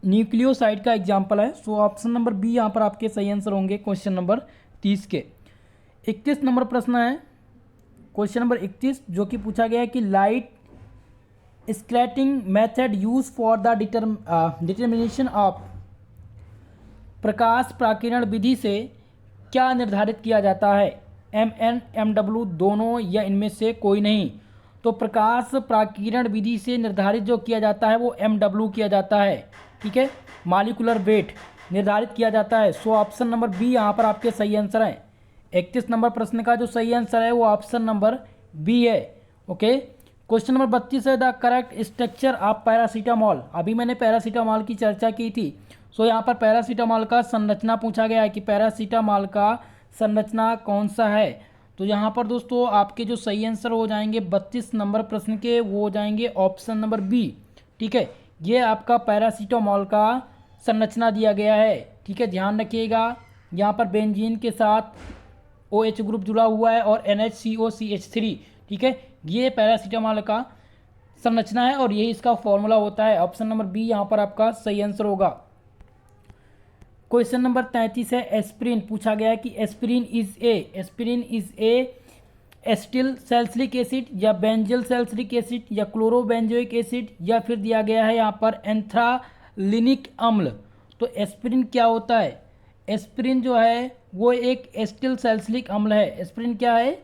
Speaker 1: न्यूक्लियोसाइड का एग्जाम्पल है। सो ऑप्शन नंबर बी यहाँ पर आपके सही आंसर होंगे क्वेश्चन नंबर 30 के। 31 नंबर प्रश्न है क्वेश्चन नंबर 31 जो कि पूछा गया है कि light scattering method use for the determination of. प्रकाश प्राकीर्ण विधि से क्या निर्धारित किया जाता है? MN MW दोनों या इनमें से कोई नहीं। तो प्रकाश प्राकीर्ण विधि से निर्धारित जो किया जाता है वो MW किया जाता है, ठीक है, मॉलिक्यूलर वेट निर्धारित किया जाता है। सो ऑप्शन नंबर बी यहाँ पर आपके सही आंसर है। 31 नंबर प्रश्न का जो सही आंसर है वो ऑप्शन नंबर बी है। ओके, क्वेश्चन नंबर 32 है the correct structure of paracetamol. अभी मैंने पैरासीटामॉल की चर्चा की थी। सो यहाँ पर पैरासीटामॉल का संरचना पूछा गया है कि पैरासीटामॉल का संरचना कौन सा है। तो यहाँ पर दोस्तों आपके जो सही आंसर हो जाएंगे 32 नंबर प्रश्न के वो हो जाएंगे ऑप्शन नंबर बी, ठीक है। ये आपका पैरासीटामॉल का संरचना दिया गया है, ठीक है, ध्यान रखिएगा। यहाँ पर बेंजीन के साथ OH ग्रुप जुड़ा हुआ है और NHCOCH3, ठीक है, ये पैरासीटामॉल का संरचना है और यही इसका फॉर्मूला होता है। ऑप्शन नंबर बी यहाँ पर आपका सही आंसर होगा। क्वेश्चन नंबर 33 है एस्पिरिन पूछा गया है कि aspirin is a acetyl salicylic acid या बेंजल सैलिसिलिक एसिड या क्लोरोबेंजोइक एसिड या फिर दिया गया है यहाँ पर एंथ्रालिनिक अम्ल। तो एस्पिरिन क्या होता है? एस्पिरिन जो है वो एक एसिटिल सैलिसिलिक अम्ल है। एस्पिरिन क्या है?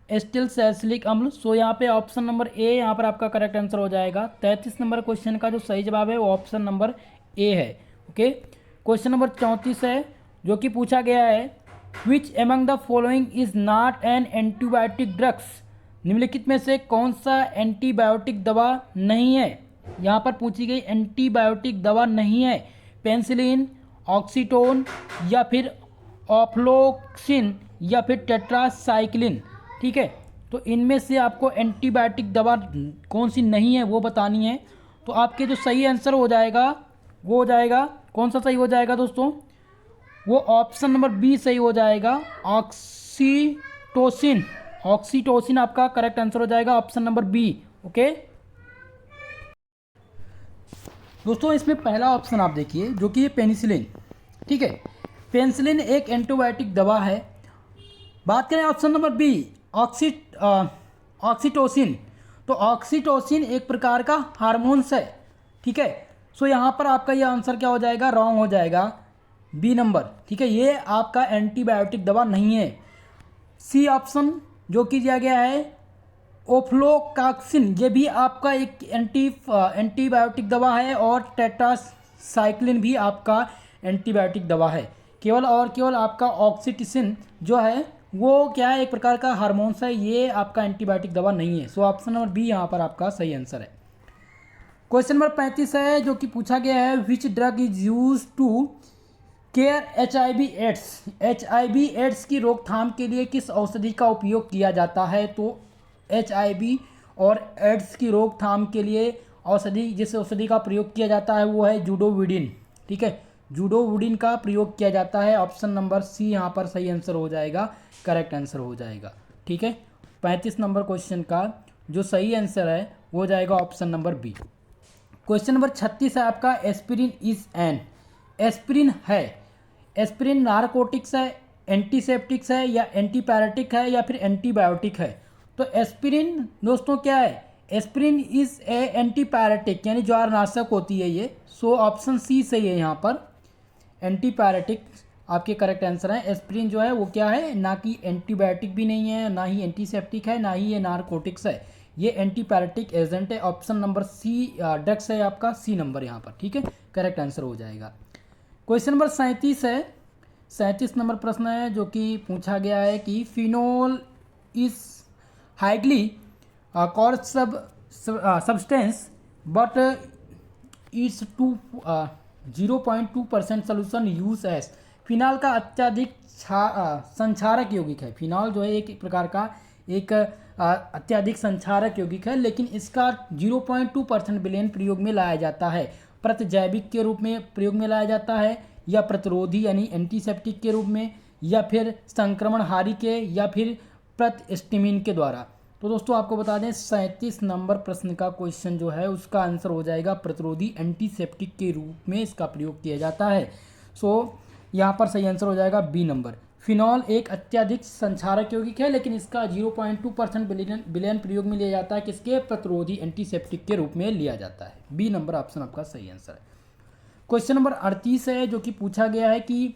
Speaker 1: एसिटिल सैलिसिलिक अम्ल। सो यहाँ पे ऑप्शन नंबर ए यहाँ पर आपका करेक्ट आंसर हो जाएगा। 33 नंबर क्वेश्चन का जो सही जवाब है वो ऑप्शन नंबर ए है। ओके, क्वेश्चन नंबर 34 है जो कि पूछा गया है which among the following is not an antibiotic drugs. निम्नलिखित में से कौन सा एंटीबायोटिक दवा नहीं है? यहाँ पर पूछी गई एंटीबायोटिक दवा नहीं है। पेंसिलिन, ऑक्सीटोन या फिर ऑफ्लोक्सिन या फिर टेट्रासाइक्लिन, ठीक है। तो इनमें से आपको एंटीबायोटिक दवा कौन सी नहीं है वो बतानी है। तो आपके जो सही आंसर हो जाएगा वो हो जाएगा, कौन सा सही हो जाएगा दोस्तों? वो ऑप्शन नंबर बी सही हो जाएगा, ऑक्सीटोसिन। ऑक्सीटोसिन आपका करेक्ट आंसर हो जाएगा, ऑप्शन नंबर बी। ओके दोस्तों, इसमें पहला ऑप्शन आप देखिए जो कि पेनिसिलिन, ठीक है। पेनिसिलिन एक एंटीबायोटिक दवा है। बात करें ऑप्शन नंबर बी ऑक्सीटोसिन, तो ऑक्सीटोसिन एक प्रकार का हार्मोन्स है, ठीक है। सो यहाँ पर आपका ये आंसर क्या हो जाएगा? रॉन्ग हो जाएगा, बी नंबर, ठीक है। ये आपका एंटीबायोटिक दवा नहीं है। सी ऑप्शन जो कि दिया गया है ओफ्लोकाक्सिन, ये भी आपका एक एंटीबायोटिक दवा है और टेट्रासाइक्लिन भी आपका एंटीबायोटिक दवा है। केवल और केवल आपका ऑक्सीटोसिन जो है वो क्या है? एक प्रकार का हार्मोन्स है, ये आपका एंटीबायोटिक दवा नहीं है। सो ऑप्शन नंबर बी यहाँ पर आपका सही आंसर है। क्वेश्चन नंबर 35 है जो कि पूछा गया है which drug is use to cure HIV AIDS. HIV AIDS की रोकथाम के लिए किस औषधि का उपयोग किया जाता है? तो HIV और एड्स की रोकथाम के लिए औषधि, जिस औषधि का प्रयोग किया जाता है वो है जूडोविडिन, ठीक है। जूडोविडिन का प्रयोग किया जाता है। ऑप्शन नंबर सी यहाँ पर सही आंसर हो जाएगा, करेक्ट आंसर हो जाएगा, ठीक है। 35 नंबर क्वेश्चन का जो सही आंसर है वो हो जाएगा option number B. Question number 36 है आपका एस्पिरिन इज एन। एस्पिरिन है, एस्पिरिन नारकोटिक्स है, एंटीसेप्टिक्स है या एंटीपायरेटिक है या फिर एंटीबायोटिक है? तो एस्पिरिन दोस्तों क्या है? एस्पिरिन इज ए एंटीपायरेटिक यानी ज्वारनाशक होती है ये। सो ऑप्शन सी सही है यहाँ पर, एंटीपायरेटिक आपके करेक्ट आंसर है। एस्पिरिन जो है वो क्या है, ना कि एंटीबायोटिक भी नहीं है, ना ही एंटीसेप्टिक है, ना ही ये नारकोटिक्स है, ये एंटीपायरेटिक एजेंट है। ऑप्शन नंबर सी ड्रग्स है आपका, सी नंबर यहाँ पर, ठीक है, करेक्ट आंसर हो जाएगा। क्वेश्चन नंबर 37 है, 37 नंबर प्रश्न है जो कि पूछा गया है कि phenol is highly corrosive substance but its 0.2% solution use as. Phenol का अत्यधिक संक्षारक यौगिक है। फिनॉल जो है एक प्रकार का एक अत्यधिक संक्षारक यौगिक है, लेकिन इसका 0.2% विलयन प्रयोग में लाया जाता है। प्रतिजैविक के रूप में प्रयोग में लाया जाता है, या प्रतिरोधी यानी एंटीसेप्टिक के रूप में, या फिर संक्रमणहारी के, या फिर प्रतिस्टिमिन के द्वारा। तो दोस्तों आपको बता दें 37 नंबर प्रश्न का क्वेश्चन जो है उसका आंसर हो जाएगा प्रतिरोधी एंटीसेप्टिक के रूप में इसका प्रयोग किया जाता है। सो यहाँ पर सही आंसर हो जाएगा बी नंबर। फिनॉल एक अत्यधिक संक्षारक यौगिक है, लेकिन इसका 0.2% विलयन प्रयोग में लिया जाता है, किसके? प्रतिरोधी एंटीसेप्टिक के रूप में लिया जाता है। बी नंबर ऑप्शन आपका सही आंसर है। क्वेश्चन नंबर 38 है जो कि पूछा गया है कि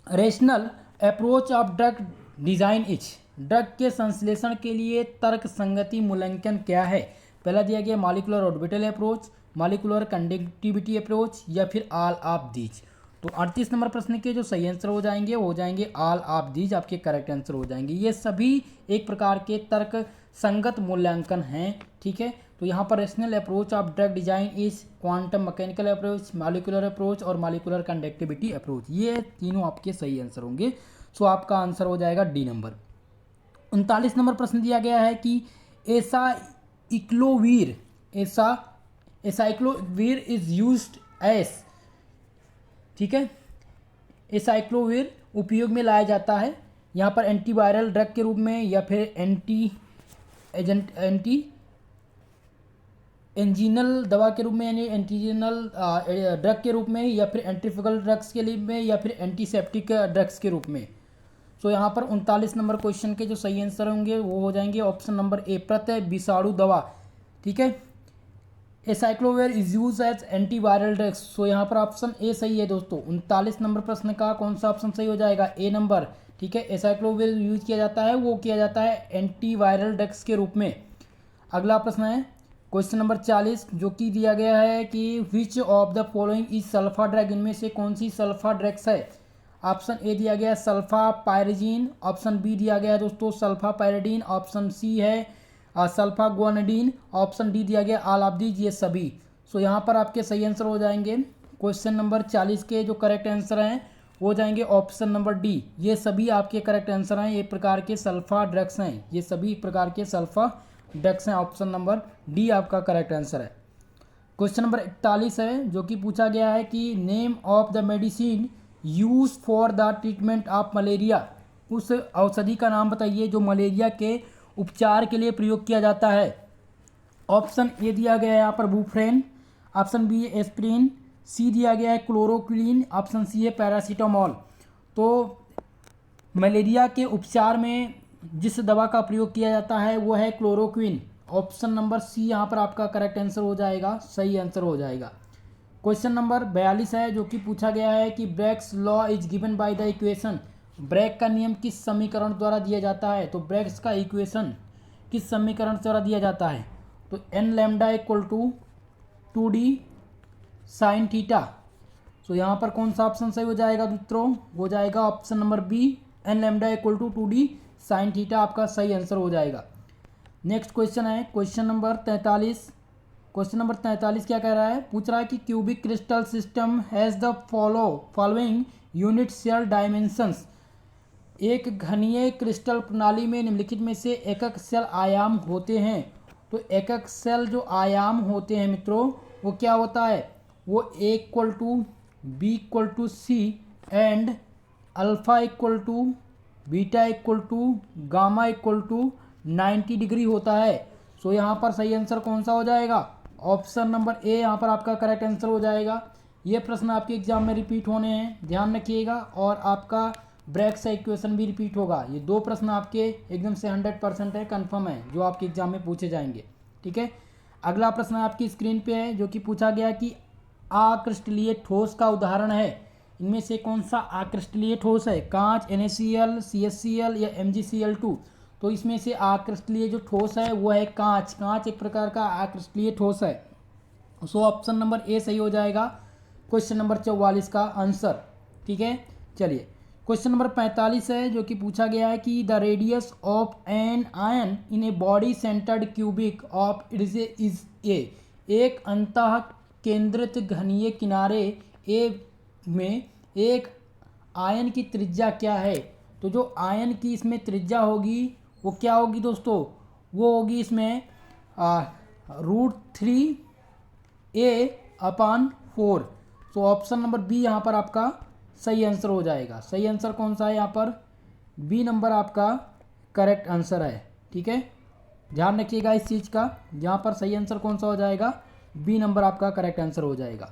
Speaker 1: rational approach of drug design is. Drug के संश्लेषण के लिए तर्क संगति मूल्यांकन क्या है? पहला दिया गया molecular orbital approach, molecular conductivity approach, या फिर ऑल ऑफ दीज। तो 38 नंबर प्रश्न के जो सही आंसर हो जाएंगे वो हो जाएंगे ऑल ऑफ दीज, आपके करेक्ट आंसर हो जाएंगे। ये सभी एक प्रकार के तर्क संगत मूल्यांकन हैं, ठीक है। तो यहाँ पर rational approach of drug design is quantum mechanical approach, molecular approach और मॉलिक्यूलर कंडक्टिविटी अप्रोच, ये तीनों आपके सही आंसर होंगे। सो आपका आंसर हो जाएगा डी नंबर। 39 नंबर प्रश्न दिया गया है कि एसाइक्लोवीर इज यूज्ड एज, ठीक है, एसाइक्लोवीर उपयोग में लाया जाता है यहाँ पर एंटीवायरल ड्रग के रूप में, या फिर एंटी एंजीनल दवा के रूप में यानी एंटीजनल ड्रग के रूप में, या फिर एंटीफंगल ड्रग्स के लिए में, या फिर एंटीसेप्टिक ड्रग्स के रूप में। सो यहाँ पर 39 नंबर क्वेश्चन के जो सही आंसर होंगे वो हो जाएंगे ऑप्शन नंबर ए, प्रत्यय विषाणु दवा, ठीक है। Acyclovir is use as antiviral drugs. So यहाँ पर ऑप्शन ए सही है दोस्तों। 39 नंबर प्रश्न का कौन सा ऑप्शन सही हो जाएगा? ए नंबर, ठीक है। एसाइक्लोवीर यूज किया जाता है, वो किया जाता है एंटीवायरल ड्रग्स के रूप में। अगला प्रश्न है क्वेश्चन नंबर 40 जो कि दिया गया है कि which of the following is sulpha drug. इनमें से कौन सी सल्फा ड्रग्स है? ऑप्शन ए दिया गया सल्फा पायरिजीन, ऑप्शन बी दिया गया दोस्तों सल्फा पायरिडीन, ऑप्शन सी है सल्फा गुआनिडीन, ऑप्शन डी दिया गया ऑल ऑफ दीज, ये सभी। सो यहाँ पर आपके सही आंसर हो जाएंगे क्वेश्चन नंबर 40 के जो करेक्ट आंसर हैं हो जाएंगे ऑप्शन नंबर डी, ये सभी आपके करेक्ट आंसर हैं। ये प्रकार के सल्फा ड्रग्स हैं, ये सभी प्रकार के सल्फा ड्रग्स हैं। ऑप्शन नंबर डी आपका करेक्ट आंसर है। क्वेश्चन नंबर 41 है जो कि पूछा गया है कि name of the medicine use for the treatment of malaria. उस औषधि का नाम बताइए जो मलेरिया के उपचार के लिए प्रयोग किया जाता है। ऑप्शन ए दिया गया है यहाँ पर बुफ्रेन, ऑप्शन बी है एस्प्रिन, सी दिया गया है क्लोरोक्विन, ऑप्शन सी है पैरासीटामोल। तो मलेरिया के उपचार में जिस दवा का प्रयोग किया जाता है वो है क्लोरोक्विन। ऑप्शन नंबर सी यहाँ पर आपका करेक्ट आंसर हो जाएगा, सही आंसर हो जाएगा। क्वेश्चन नंबर 42 है जो कि पूछा गया है कि Bragg's law is given by the equation. Bragg का नियम किस समीकरण द्वारा दिया जाता है? तो ब्रैग्स का इक्वेशन किस समीकरण द्वारा दिया जाता है? तो n lambda equal to 2d sine theta. So यहाँ पर कौन सा ऑप्शन सही हो जाएगा मित्रों? हो जाएगा option number B, n lambda equal to 2d sine theta, आपका सही आंसर हो जाएगा। नेक्स्ट क्वेश्चन है क्वेश्चन नंबर 43। क्वेश्चन नंबर 43 क्या कह रहा है? पूछ रहा है कि cubic crystal system has the following unit cell dimensions. एक घनीय क्रिस्टल प्रणाली में निम्नलिखित में से एकक सेल आयाम होते हैं। तो एकक सेल जो आयाम होते हैं मित्रों वो क्या होता है? वो A equal to B equal to C and alpha equal to beta equal to gamma equal to 90 degree होता है। सो यहाँ पर सही आंसर कौन सा हो जाएगा? ऑप्शन नंबर ए यहाँ पर आपका करेक्ट आंसर हो जाएगा। ये प्रश्न आपके एग्जाम में रिपीट होने हैं, ध्यान रखिएगा। और आपका ब्रैकेट इक्वेशन भी रिपीट होगा। ये 2 प्रश्न आपके एकदम से 100% है, कन्फर्म है, जो आपके एग्जाम में पूछे जाएंगे। ठीक है, अगला प्रश्न आपकी स्क्रीन पे है, जो कि पूछा गया कि अक्रिस्टलीय ठोस का उदाहरण है। इनमें से कौन सा अक्रिस्टलीय ठोस है? कांच, NaCl, CaCl या MgCl2। तो इसमें से अक्रिस्टलीय जो ठोस है वो है कांच। कांच एक प्रकार का अक्रिस्टलीय ठोस है। सो ऑप्शन नंबर ए सही हो जाएगा क्वेश्चन नंबर 44 का आंसर। ठीक है, चलिए क्वेश्चन नंबर 45 है, जो कि पूछा गया है कि the radius of an ion in a body centred cubic of is a. एक अंतः केंद्रित घनीय किनारे ए में एक आयन की त्रिज्या क्या है? तो जो आयन की इसमें त्रिज्या होगी वो क्या होगी दोस्तों? वो होगी इसमें √3a/4। तो ऑप्शन नंबर बी यहाँ पर आपका सही आंसर हो जाएगा। सही आंसर कौन सा है यहाँ पर? बी नंबर आपका करेक्ट आंसर है। ठीक है, ध्यान रखिएगा इस चीज़ का। यहाँ पर सही आंसर कौन सा हो जाएगा? बी नंबर आपका करेक्ट आंसर हो जाएगा।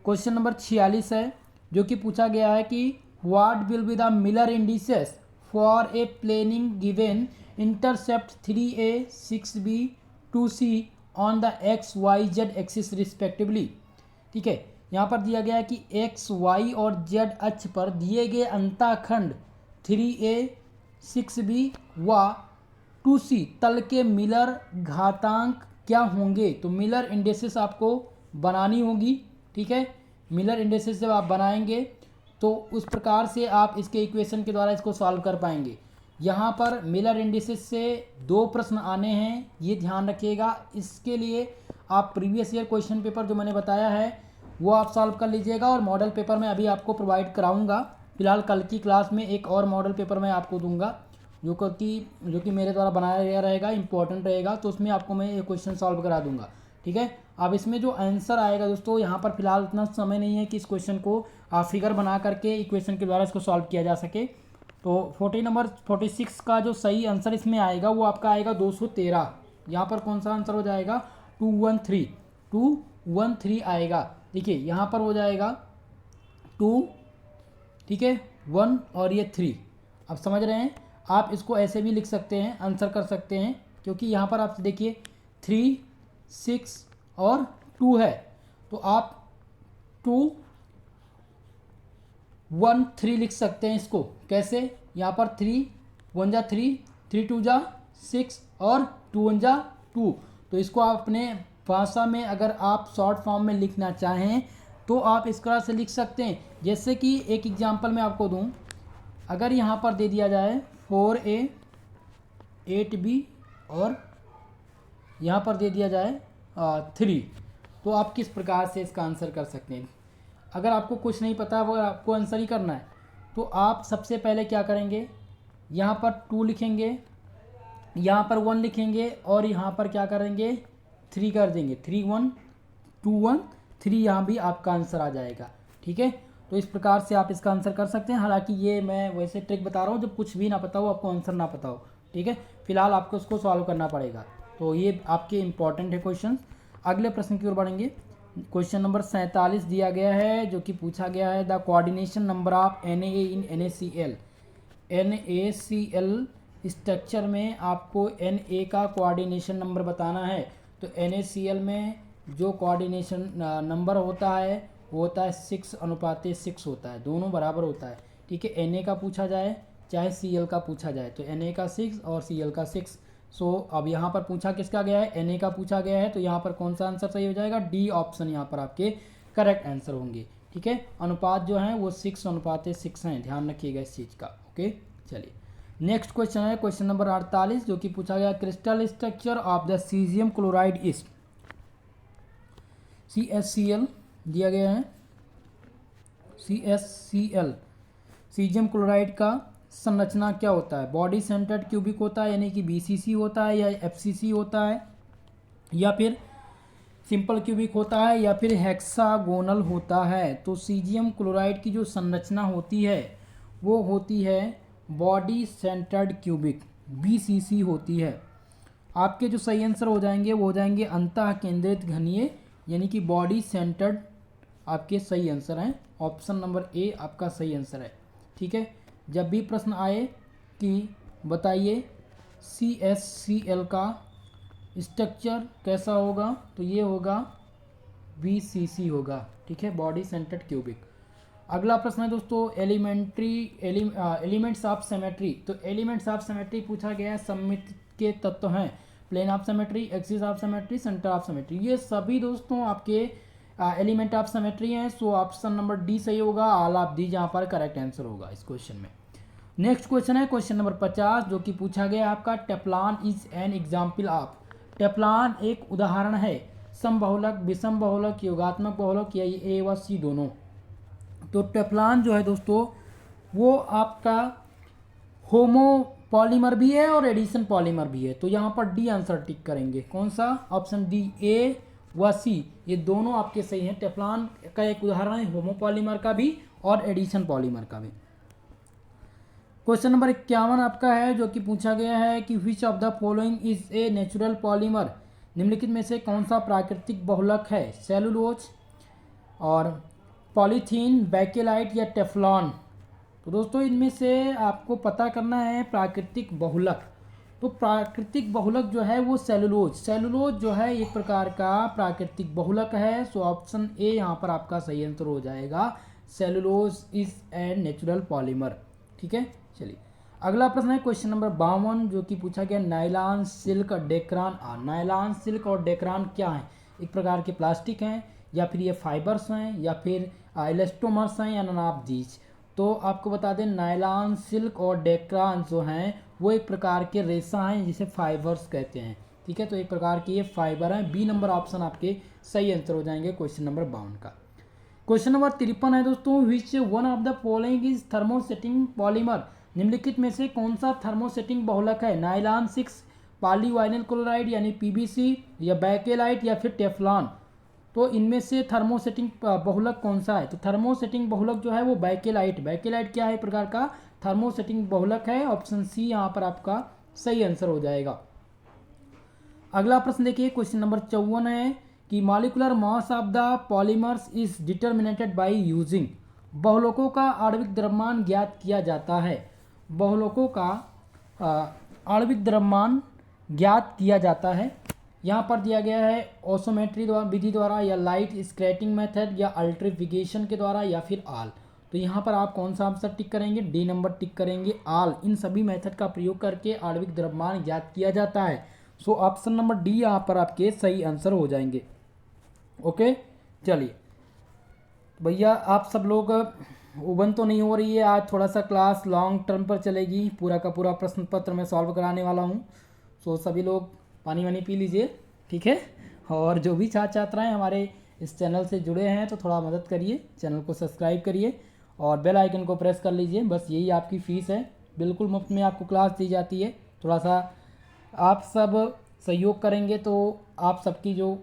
Speaker 1: क्वेश्चन नंबर 46 है, जो कि पूछा गया है कि what will be the Miller indices for a planning given intercept 3a 6b 2c on the XYZ axis respectively. ठीक है, यहाँ पर दिया गया है कि XY और Z अक्ष पर दिए गए अंतःखंड 3a 6b व 2c तल के मिलर घातांक क्या होंगे? तो मिलर इंडिसेस आपको बनानी होगी। ठीक है, मिलर इंडिसेस जब आप बनाएंगे तो उस प्रकार से आप इसके इक्वेशन के द्वारा इसको सॉल्व कर पाएंगे। यहाँ पर मिलर इंडिसेस से 2 प्रश्न आने हैं, ये ध्यान रखिएगा। इसके लिए आप प्रीवियस ईयर क्वेश्चन पेपर जो मैंने बताया है वो आप सॉल्व कर लीजिएगा, और मॉडल पेपर मैं अभी आपको प्रोवाइड कराऊंगा। फिलहाल कल की क्लास में एक और मॉडल पेपर मैं आपको दूंगा, जो कि मेरे द्वारा बनाया गया रहेगा, इंपॉर्टेंट रहेगा, तो उसमें आपको मैं ये क्वेश्चन सॉल्व करा दूंगा। ठीक है, अब इसमें जो आंसर आएगा दोस्तों, यहाँ पर फिलहाल इतना समय नहीं है कि इस क्वेश्चन को फिगर बना करके इक्वेशन के द्वारा इसको सॉल्व किया जा सके। तो 46 का जो सही आंसर इसमें आएगा वो आपका आएगा 213। यहाँ पर कौन सा आंसर हो जाएगा? 213 आएगा। देखिए यहाँ पर हो जाएगा 2, ठीक है, 1 और ये 3। अब समझ रहे हैं? आप इसको ऐसे भी लिख सकते हैं, आंसर कर सकते हैं, क्योंकि यहाँ पर आप देखिए 3, 6 और 2 है। तो आप 2, 1, 3 लिख सकते हैं। इसको कैसे? यहाँ पर 3 1 जा 3, 3 2 जा 6 और 2 1 जा 2। तो इसको आप अपने भाषा में अगर आप शॉर्ट फॉर्म में लिखना चाहें तो आप इस तरह से लिख सकते हैं। जैसे कि एक एग्जांपल मैं आपको दूं, अगर यहाँ पर दे दिया जाए 4a 8b और यहाँ पर दे दिया जाए 3, तो आप किस प्रकार से इसका आंसर कर सकते हैं? अगर आपको कुछ नहीं पता वो आपको आंसर ही करना है, तो आप सबसे पहले क्या करेंगे? यहाँ पर 2 लिखेंगे, यहाँ पर 1 लिखेंगे और यहाँ पर क्या करेंगे? 3 कर देंगे। 3 1 2 1 3, यहाँ भी आपका आंसर आ जाएगा। ठीक है, तो इस प्रकार से आप इसका आंसर कर सकते हैं। हालांकि ये मैं वैसे ट्रिक बता रहा हूँ जब कुछ भी ना पता हो, आपको आंसर ना पता हो। ठीक है, फिलहाल आपको इसको सॉल्व करना पड़ेगा। तो ये आपके इंपॉर्टेंट है क्वेश्चन। अगले प्रश्न की ओर बढ़ेंगे। क्वेश्चन नंबर 47 दिया गया है, जो कि पूछा गया है the coordination number of Na in NaCl। NaCl structure में आपको Na का कोऑर्डिनेशन नंबर बताना है। तो NaCl में जो कोऑर्डिनेशन नंबर होता है वो होता है 6:6 होता है, दोनों बराबर होता है। ठीक है, Na का पूछा जाए चाहे Cl का पूछा जाए, तो Na का 6 और Cl का 6। सो अब यहाँ पर पूछा किसका गया है? Na का पूछा गया है, तो यहाँ पर कौन सा आंसर सही हो जाएगा? डी ऑप्शन यहाँ पर आपके करेक्ट आंसर होंगे। ठीक है, अनुपात जो है वो 6:6 हैं, ध्यान रखिएगा इस चीज़ का। ओके, चलिए नेक्स्ट क्वेश्चन है क्वेश्चन नंबर 48, जो कि पूछा गया crystal structure of the caesium chloride is. CaCl दिया गया है, CaCl सीजियम क्लोराइड का संरचना क्या होता है? बॉडी सेंटर्ड क्यूबिक होता है, यानी कि BCC होता है, या FCC होता है, या फिर सिंपल क्यूबिक होता है, या फिर हेक्सागोनल होता है। तो सीजियम क्लोराइड की जो संरचना होती है वो होती है बॉडी सेंटर्ड क्यूबिक, BCC होती है। आपके जो सही आंसर हो जाएंगे वो हो जाएंगे अंतः केंद्रित घनीय, यानी कि बॉडी सेंटर्ड आपके सही आंसर हैं। ऑप्शन नंबर ए आपका सही आंसर है। ठीक है, जब भी प्रश्न आए कि बताइए CSCl का स्ट्रक्चर कैसा होगा, तो ये होगा BCC होगा। ठीक है, बॉडी सेंटर्ड क्यूबिक। अगला प्रश्न है दोस्तों एलिमेंट्स ऑफ सिमेट्री। तो एलिमेंट्स ऑफ सिमेट्री पूछा गया है, सममिति के तत्व हैं plane of symmetry, axis of symmetry, centre of symmetry. ये सभी दोस्तों आपके एलिमेंट ऑफ सिमेट्री हैं। सो ऑप्शन नंबर डी सही होगा, ऑल ऑफ दी जहाँ पर करेक्ट आंसर होगा इस क्वेश्चन में। नेक्स्ट क्वेश्चन है क्वेश्चन नंबर 50, जो कि पूछा गया आपका Teflon is an example of. Teflon एक उदाहरण है समबहुलक, विषम बहुलक, योगात्मक बहुलक या ए व सी दोनों। तो टेफ्लॉन जो है दोस्तों वो आपका होमो पॉलीमर भी है और एडिशन पॉलीमर भी है। तो यहाँ पर डी आंसर टिक करेंगे। कौन सा? ऑप्शन डी, ए व सी, ये दोनों आपके सही हैं। टेफ्लॉन का एक उदाहरण है होमो पॉलीमर का भी और एडिशन पॉलीमर का भी। क्वेश्चन नंबर 51 आपका है, जो कि पूछा गया है कि which of the following is a natural polymer. निम्नलिखित में से कौन सा प्राकृतिक बहुलक है? सेलुलोज और पॉलीथीन, बैकेलाइट या टेफ्लॉन। तो दोस्तों इनमें से आपको पता करना है प्राकृतिक बहुलक। तो प्राकृतिक बहुलक जो है वो सेलुलोज जो है एक प्रकार का प्राकृतिक बहुलक है। सो ऑप्शन ए यहाँ पर आपका सही आंसर हो जाएगा, cellulose is a natural polymer. ठीक है, चलिए अगला प्रश्न है क्वेश्चन नंबर 52, जो कि पूछा गया नायलॉन, सिल्क और डेक्रान। नायलॉन, सिल्क और डेक्रान क्या है? एक प्रकार के प्लास्टिक हैं या फिर ये फाइबर्स हैं या फिर इलास्टोमर्स हैं या नन ऑफ दीज। तो आपको बता दें नायलॉन, सिल्क और डेक्रान जो हैं वो एक प्रकार के रेशा हैं जिसे फाइबर्स कहते हैं। ठीक है, तो एक प्रकार के ये फाइबर हैं। बी नंबर ऑप्शन आपके सही आंसर हो जाएंगे क्वेश्चन नंबर 52 का। क्वेश्चन नंबर 53 है दोस्तों, which one of the following is thermosetting polymer. निम्नलिखित में से कौन सा थर्मोसेटिंग बहुलक है? नायलॉन 6, पॉलीवाइनिल क्लोराइड यानी PVC या बैकेलाइट या फिर टेफ्लॉन। तो इनमें से थर्मोसेटिंग बहुलक कौन सा है? तो थर्मोसेटिंग बहुलक जो है वो बैकेलाइट। बैकेलाइट क्या है? एक प्रकार का थर्मोसेटिंग बहुलक है। ऑप्शन सी यहाँ पर आपका सही आंसर हो जाएगा। अगला प्रश्न देखिए क्वेश्चन नंबर 54 है कि molecular mass of the polymers is determinated by using. बहुलकों का आणविक द्रव्यमान ज्ञात किया जाता है। बहुलकों का आणविक द्रव्यमान ज्ञात किया जाता है। यहाँ पर दिया गया है ओसोमेट्री विधि द्वारा या लाइट स्कैटरिंग मेथड या अल्ट्रिफिकेशन के द्वारा या फिर आल। तो यहाँ पर आप कौन सा आंसर टिक करेंगे? डी नंबर टिक करेंगे, आल। इन सभी मेथड का प्रयोग करके आणविक द्रव्यमान ज्ञात किया जाता है। सो ऑप्शन नंबर डी यहाँ पर आपके सही आंसर हो जाएंगे। ओके, चलिए भैया आप सब लोग उबन तो नहीं हो रही है, आज थोड़ा सा क्लास लॉन्ग टर्म पर चलेगी। पूरा का पूरा प्रश्न पत्र मैं सॉल्व कराने वाला हूँ। सो सभी लोग पानी वानी पी लीजिए, ठीक है। और जो भी छात्र छात्राएँ हमारे इस चैनल से जुड़े हैं तो थोड़ा मदद करिए, चैनल को सब्सक्राइब करिए और बेल आइकन को प्रेस कर लीजिए। बस यही आपकी फ़ीस है, बिल्कुल मुफ्त में आपको क्लास दी जाती है। थोड़ा सा आप सब सहयोग करेंगे तो आप सबकी जो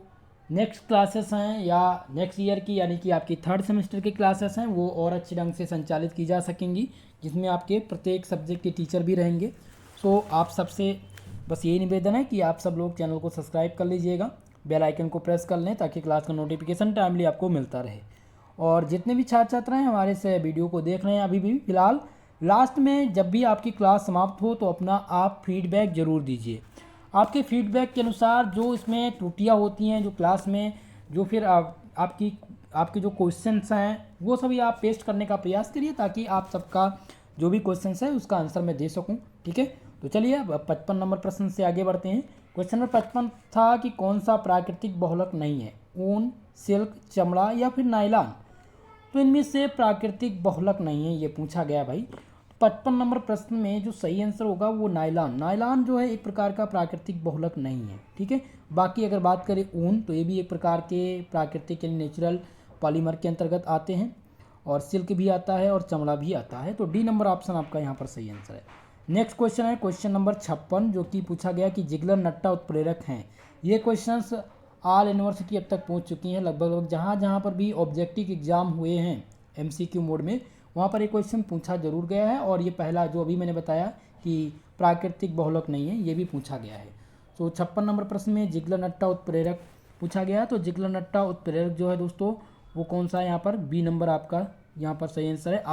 Speaker 1: नेक्स्ट क्लासेस हैं या नेक्स्ट ईयर की यानी कि आपकी थर्ड सेमेस्टर की क्लासेस हैं वो और अच्छे ढंग से संचालित की जा सकेंगी, जिसमें आपके प्रत्येक सब्जेक्ट के टीचर भी रहेंगे। सो आप सबसे बस यही निवेदन है कि आप सब लोग चैनल को सब्सक्राइब कर लीजिएगा, बेल आइकन को प्रेस कर लें ताकि क्लास का नोटिफिकेशन टाइमली आपको मिलता रहे। और जितने भी छात्र छात्राएँ हमारे से वीडियो को देख रहे हैं अभी भी फ़िलहाल, लास्ट में जब भी आपकी क्लास समाप्त हो तो अपना आप फीडबैक ज़रूर दीजिए। आपके फीडबैक के अनुसार जो इसमें त्रुटियां होती हैं जो क्लास में, जो फिर आपके जो क्वेश्चंस हैं वो सभी आप पेस्ट करने का प्रयास करिए ताकि आप सबका जो भी क्वेश्चंस है उसका आंसर मैं दे सकूं। ठीक है, तो चलिए अब 55 नंबर प्रश्न से आगे बढ़ते हैं। क्वेश्चन नंबर 55 था कि कौन सा प्राकृतिक बहुलक नहीं है? ऊन, सिल्क, चमड़ा या फिर नायलॉन। तो इनमें से प्राकृतिक बहुलक नहीं है, ये पूछा गया भाई। 55 नंबर प्रश्न में जो सही आंसर होगा वो नायलॉन। नायलॉन जो है एक प्रकार का प्राकृतिक बहुलक नहीं है। ठीक है, बाकी अगर बात करें ऊन तो ये भी एक प्रकार के प्राकृतिक यानी नेचुरल पॉलीमर के अंतर्गत आते हैं, और सिल्क भी आता है और चमड़ा भी आता है। तो डी नंबर ऑप्शन आपका यहाँ पर सही आंसर है। नेक्स्ट क्वेश्चन है क्वेश्चन नंबर 56, जो कि पूछा गया कि जिगलर नट्टा उत्प्रेरक हैं। ये क्वेश्चंस ऑल यूनिवर्सिटी अब तक पहुँच चुकी हैं लगभग। जहाँ पर भी ऑब्जेक्टिव एग्जाम हुए हैं MCQ मोड में वहाँ पर एक क्वेश्चन पूछा जरूर गया है, और ये पहला जो अभी मैंने बताया कि प्राकृतिक बहुलक नहीं है ये भी पूछा गया है। तो 56 नंबर प्रश्न में जिगलर नट्टा उत्प्रेरक पूछा गया है। तो जिगलर नट्टा उत्प्रेरक जो है दोस्तों वो कौन सा है यहाँ पर, बी नंबर आपका यहाँ पर सही आंसर है।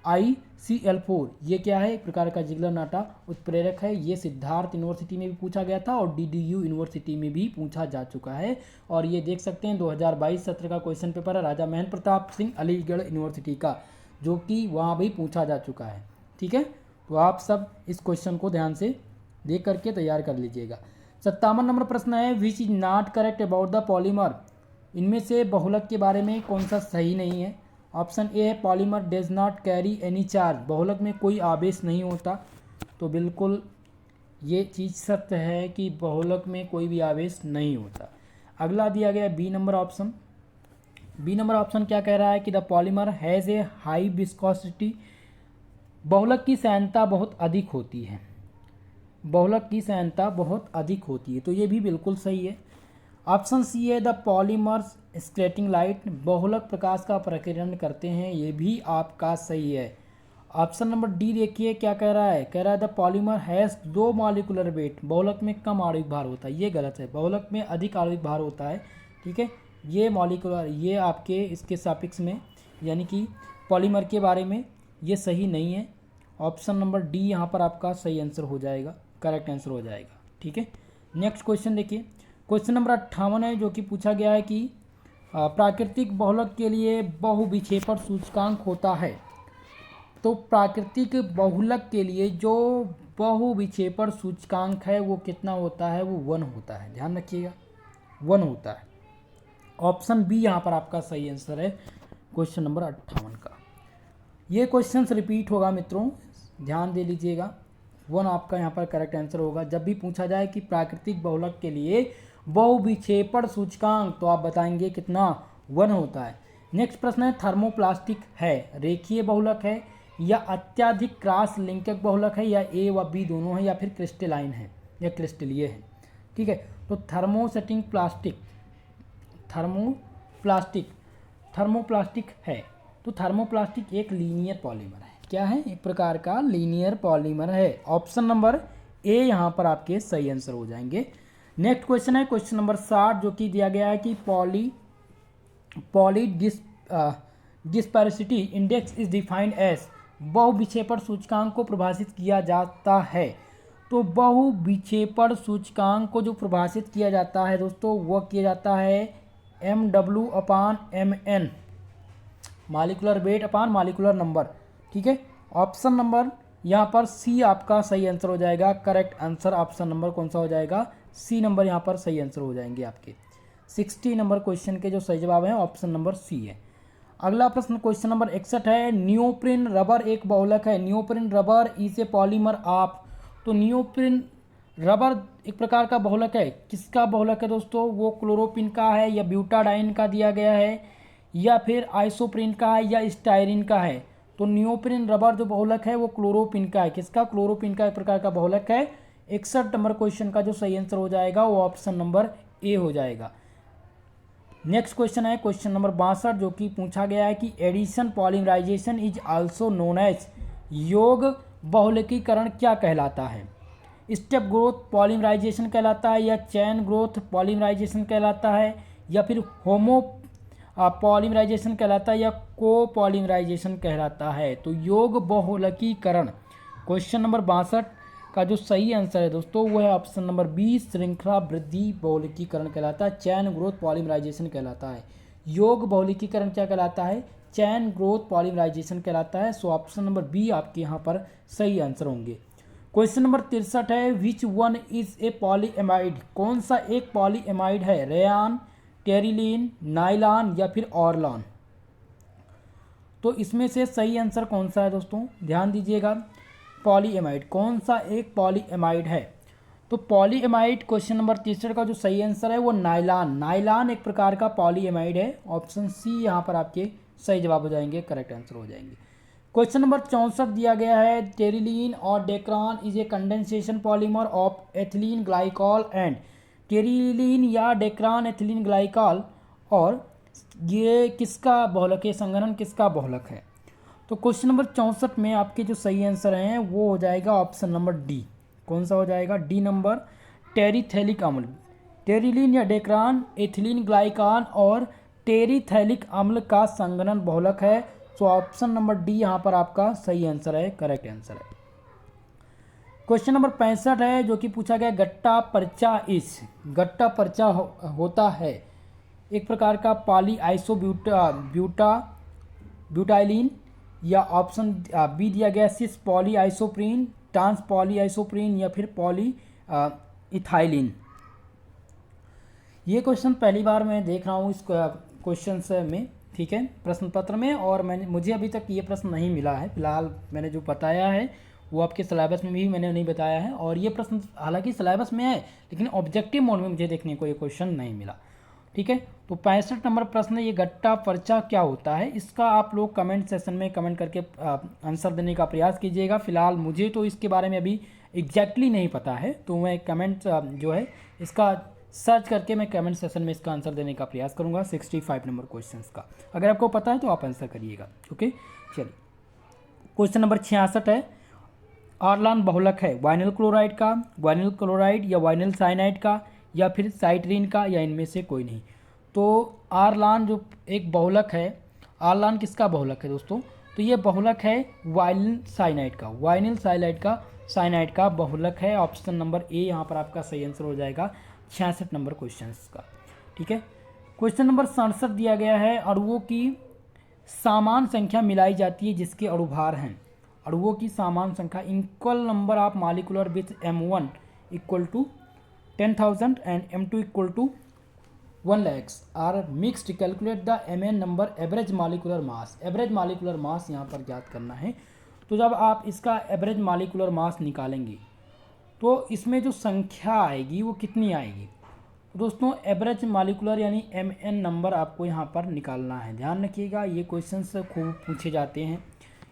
Speaker 1: R3ALTICL4 ये क्या है, एक प्रकार का जिगलर नाटा उत्प्रेरक है। ये सिद्धार्थ यूनिवर्सिटी में भी पूछा गया था और DDU यूनिवर्सिटी में भी पूछा जा चुका है। और ये देख सकते हैं 2022 सत्र का क्वेश्चन पेपर है राजा महेंद्र प्रताप सिंह अलीगढ़ यूनिवर्सिटी का, जो कि वहाँ भी पूछा जा चुका है। ठीक है, तो आप सब इस क्वेश्चन को ध्यान से देख करके तैयार कर लीजिएगा। 57 नंबर प्रश्न है, which is not correct about the polymer. इनमें से बहुलक के बारे में कौन सा सही नहीं है। ऑप्शन ए है polymer does not carry any charge, बहुलक में कोई आवेश नहीं होता। तो बिल्कुल ये चीज़ सत्य है कि बहुलक में कोई भी आवेश नहीं होता। अगला दिया गया B number option. B number option क्या कह रहा है कि the polymer has a high viscosity, बहुलक की सैनता बहुत अधिक होती है, बहुलक की सैनता बहुत अधिक होती है। तो ये भी बिल्कुल सही है। ऑप्शन सी है द पॉलीमर्स स्कैटरिंग लाइट, बहुलक प्रकाश का प्रकीर्णन करते हैं, ये भी आपका सही है। ऑप्शन नंबर डी देखिए क्या कह रहा है, कह रहा है the polymer has low molecular weight, बहुलक में कम आणविक भार होता है, ये गलत है, बहुलक में अधिक आणविक भार होता है। ठीक है, ये मॉलिकुलर, ये आपके इसके सापेक्ष में यानी कि पॉलीमर के बारे में ये सही नहीं है। ऑप्शन नंबर डी यहाँ पर आपका सही आंसर हो जाएगा, करेक्ट आंसर हो जाएगा। ठीक है, नेक्स्ट क्वेश्चन देखिए, क्वेश्चन नंबर 58 है, जो कि पूछा गया है कि प्राकृतिक बहुलक के लिए बहुविक्षेपण सूचकांक होता है। तो प्राकृतिक बहुलक के लिए जो बहुविक्षेपण सूचकांक है वो कितना होता है, वो 1 होता है, ध्यान रखिएगा 1 होता है। ऑप्शन बी यहाँ पर आपका सही आंसर है क्वेश्चन नंबर 58 का। ये क्वेश्चन रिपीट होगा मित्रों, ध्यान दे लीजिएगा, 1 आपका यहाँ पर करेक्ट आंसर होगा। जब भी पूछा जाए कि प्राकृतिक बहुलक के लिए बहुविक्षेपण सूचकांक, तो आप बताएंगे कितना, 1 होता है। नेक्स्ट प्रश्न है, थर्मोप्लास्टिक है, रेखीय बहुलक है या अत्यधिक क्रॉस लिंकक बहुलक है, या ए व बी दोनों है, या फिर क्रिस्टलाइन है या क्रिस्टलीय है। ठीक है, तो थर्मोसेटिंग प्लास्टिक, थर्मोप्लास्टिक है। तो थर्मोप्लास्टिक एक लीनियर पॉलीमर है, क्या है, एक प्रकार का लीनियर पॉलीमर है। ऑप्शन नंबर ए यहाँ पर आपके सही आंसर हो जाएंगे। नेक्स्ट क्वेश्चन है क्वेश्चन नंबर 60, जो कि दिया गया है कि polydispersity index is defined as, बहुविक्षेपण सूचकांक को परिभाषित किया जाता है। तो बहुविक्षेपण सूचकांक को जो परिभाषित किया जाता है दोस्तों, वह किया जाता है MW/Mn, मॉलिक्यूलर वेट अपान मॉलिक्यूलर नंबर। ठीक है, ऑप्शन नंबर यहाँ पर सी आपका सही आंसर हो जाएगा, करेक्ट आंसर ऑप्शन नंबर कौन सा हो जाएगा, सी नंबर यहाँ पर सही आंसर हो जाएंगे आपके। 60 नंबर क्वेश्चन के जो सही जवाब है ऑप्शन नंबर सी है। अगला प्रश्न क्वेश्चन नंबर 61 है, नियोप्रिन रबर एक बहुलक है, neoprene rubber is a polymer of. तो नियोप्रिन रबर एक प्रकार का बहुलक है, किसका बहुलक है दोस्तों, वो क्लोरोपिन का है या ब्यूटाडाइन का दिया गया है, या फिर आइसोप्रिन का है या स्टायरिन का है। तो नियोप्रिन रबर जो बहुलक है वो क्लोरोपिन का है, किसका, क्लोरोपिन का एक प्रकार का बहुलक है। 61 नंबर क्वेश्चन का जो सही आंसर हो जाएगा वो ऑप्शन नंबर ए हो जाएगा। नेक्स्ट क्वेश्चन है क्वेश्चन नंबर 62, जो कि पूछा गया है कि addition polymerization is also known as, योग बहुलकीकरण क्या कहलाता है, स्टेप ग्रोथ पॉलीमराइजेशन कहलाता है, या चैन ग्रोथ पॉलीमराइजेशन कहलाता है, या फिर होमो पॉलीमराइजेशन कहलाता है, या को पॉलीमराइजेशन कहलाता है। तो योग बहुलकीकरण क्वेश्चन नंबर 62 का जो सही आंसर है दोस्तों वो है ऑप्शन नंबर 20, श्रृंखला वृद्धि बहुलकीकरण कहलाता है, चैन ग्रोथ पॉलीमराइजेशन कहलाता है। योग बहुलकीकरण क्या कहलाता है, चैन ग्रोथ पॉलीमराइजेशन कहलाता है। सो ऑप्शन नंबर बी आपके यहाँ पर सही आंसर होंगे। क्वेश्चन नंबर 63 है, विच वन इज ए पॉलीएमाइड, कौन सा एक पॉलीएमाइड है, रेयान, टेरिलीन, नाइलॉन या फिर ऑरलॉन। तो इसमें से सही आंसर कौन सा है दोस्तों, ध्यान दीजिएगा, पॉलीएमाइड, कौन सा एक पॉलीएमाइड है। तो पॉलीएमाइड क्वेश्चन नंबर 63 का जो सही आंसर है वो नाइलॉन, नाइलॉन एक प्रकार का पॉलीएमाइड है। ऑप्शन सी यहाँ पर आपके सही जवाब हो जाएंगे, करेक्ट आंसर हो जाएंगे। क्वेश्चन नंबर 64 दिया गया है, टेरिलीन और Dacron is a condensation polymer of ethylene glycol and, Terylene या डेक्रान एथिलीन ग्लाइकॉल, और ये किसका बहुलक है, संघनन किसका बहुलक है। तो क्वेश्चन नंबर 64 में आपके जो सही आंसर हैं वो हो जाएगा ऑप्शन नंबर डी, कौन सा हो जाएगा, डी नंबर, टेरिथेलिक अम्ल, टेरिलीन या डेक्रान एथिलीन ग्लाइकॉल और टेरिथैलिक अम्ल का संघनन बहुलक है। सो ऑप्शन नंबर डी यहाँ पर आपका सही आंसर है, करेक्ट आंसर है। क्वेश्चन नंबर 65 है जो कि पूछा गया गट्टा पर्चा गट्टा पर्चा होता है एक प्रकार का पॉली आइसो ब्यूटाइलिन, या ऑप्शन बी दिया गया cis polyisoprene, trans polyisoprene, या फिर पॉली इथाइलिन। ये क्वेश्चन पहली बार मैं देख रहा हूँ इस क्वेश्चन में, ठीक है, प्रश्न पत्र में, और मुझे अभी तक ये प्रश्न नहीं मिला है। फिलहाल मैंने जो बताया है वो आपके सिलेबस में भी मैंने नहीं बताया है, और ये प्रश्न हालांकि सिलेबस में है लेकिन ऑब्जेक्टिव मोड में मुझे देखने को ये क्वेश्चन नहीं मिला, ठीक है। तो 65 नंबर प्रश्न, ये गट्टा पर्चा क्या होता है, इसका आप लोग कमेंट सेक्शन में कमेंट करके आंसर देने का प्रयास कीजिएगा। फिलहाल मुझे तो इसके बारे में अभी एग्जैक्टली नहीं पता है, तो मैं कमेंट जो है इसका सर्च करके मैं कमेंट सेक्शन में इसका आंसर देने का प्रयास करूंगा 65 नंबर क्वेश्चन का। अगर आपको पता है तो आप आंसर करिएगा, ओके। चलिए क्वेश्चन नंबर 66 है, आरलान बहुलक है वाइनल क्लोराइड का, वाइनल क्लोराइड या वाइनल साइनाइड का, या फिर साइट्रीन का, या इनमें से कोई नहीं। तो आरलान जो एक बहुलक है, आरलान किसका बहुलक है दोस्तों, तो ये बहुलक है वाइनल साइनाइड का, वाइनल साइनाइड का बहुलक है। ऑप्शन नंबर ए यहाँ पर आपका सही आंसर हो जाएगा 66 नंबर क्वेश्चन का, ठीक है। क्वेश्चन नंबर 67 दिया गया है, अणुओं की समान संख्या मिलाई जाती है जिसके अणुभार हैं, अणुओं की समान संख्या, equal number of molecular with M1 equal to 10,000 and M2 equal to 1 lakhs are mixed, calculate the Mn number average molecular mass. Average molecular mass यहाँ पर ज्ञात करना है। तो जब आप इसका एवरेज मॉलिक्यूलर मास निकालेंगे तो इसमें जो संख्या आएगी वो कितनी आएगी, तो दोस्तों एवरेज मॉलिक्यूलर यानी Mn नंबर आपको यहाँ पर निकालना है। ध्यान रखिएगा, ये क्वेश्चंस खूब पूछे जाते हैं,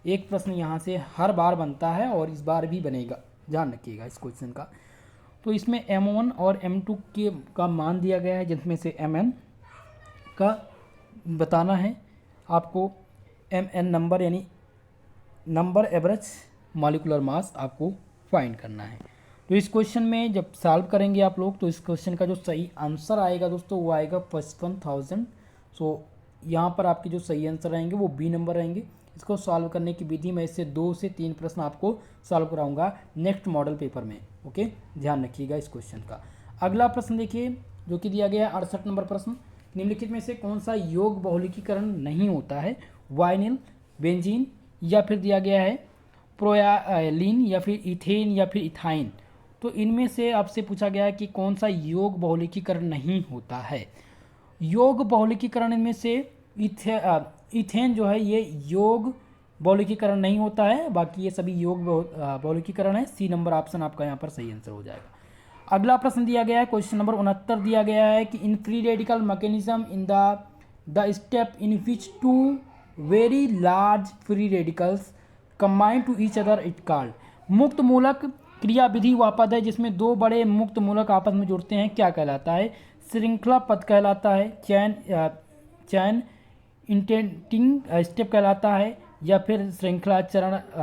Speaker 1: एक प्रश्न यहाँ से हर बार बनता है और इस बार भी बनेगा, ध्यान रखिएगा इस क्वेश्चन का। तो इसमें M1 और M2 का मान दिया गया है, जिसमें से Mn का बताना है आपको, Mn नंबर यानी नंबर एवरेज मॉलिक्यूलर मास आपको फाइंड करना है। तो इस क्वेश्चन में जब सॉल्व करेंगे आप लोग तो इस क्वेश्चन का जो सही आंसर आएगा दोस्तों वो आएगा 55,000। सो यहाँ पर आपके जो सही आंसर रहेंगे वो बी नंबर रहेंगे। इसको सॉल्व करने की विधि में इससे 2 से 3 प्रश्न आपको सॉल्व कराऊंगा नेक्स्ट मॉडल पेपर में, ओके, ध्यान रखिएगा इस क्वेश्चन का। अगला प्रश्न देखिए जो कि दिया गया है 68 नंबर प्रश्न, निम्नलिखित में से कौन सा योग बहुलकीकरण नहीं होता है, वाइनिल, बेंजीन, या फिर दिया गया है प्रोयालिन, या फिर इथेन, या फिर इथाइन। तो इनमें से आपसे पूछा गया है कि कौन सा योग बहुलकीकरण नहीं होता है। योग बहुलकीकरण इनमें से इथेन जो है ये योग बहुलकीकरण नहीं होता है, बाकी ये सभी योग बहुलकीकरण है। सी नंबर ऑप्शन आपका यहाँ पर सही आंसर हो जाएगा। अगला प्रश्न दिया गया है क्वेश्चन नंबर 69 दिया गया है कि in free radical mechanism in the step in which two very large free radicals combine to each other it called. मुक्त मूलक क्रिया विधि वह पद है जिसमें दो बड़े मुक्त मूलक आपस में जुड़ते हैं, क्या कहलाता है, श्रृंखला पद कहलाता है, चैन इंटेंटिंग स्टेप कहलाता है, या फिर श्रृंखला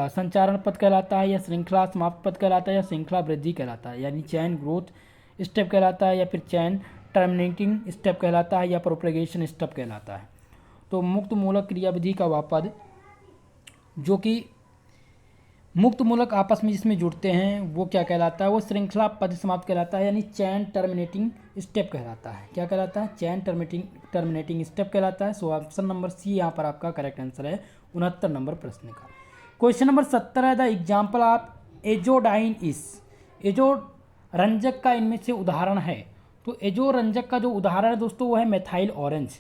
Speaker 1: संचारण पद कहलाता है, या श्रृंखला समाप्त पद कहलाता है, या श्रृंखला वृद्धि कहलाता है, यानी चैन ग्रोथ स्टेप कहलाता है, या फिर चैन टर्मिनेटिंग स्टेप कहलाता है, या प्रोपगेशन स्टेप कहलाता है। तो मुक्त मूलक क्रिया विधि का वह पद जो कि मुक्त मूलक आपस में जिसमें जुड़ते हैं वो क्या कहलाता है, वो श्रृंखला पद समाप्त कहलाता है, यानी चैन टर्मिनेटिंग स्टेप कहलाता है। क्या कहलाता है, चैन टर्मिनेटिंग स्टेप कहलाता है। सो ऑप्शन नंबर सी यहाँ पर आपका करेक्ट आंसर है 69 नंबर प्रश्न का। क्वेश्चन नंबर 70 है, the example of azo dye is. Azo रंजक का इनमें से उदाहरण है। तो एजो रंजक का जो उदाहरण है दोस्तों वो है मेथाइल ऑरेंज।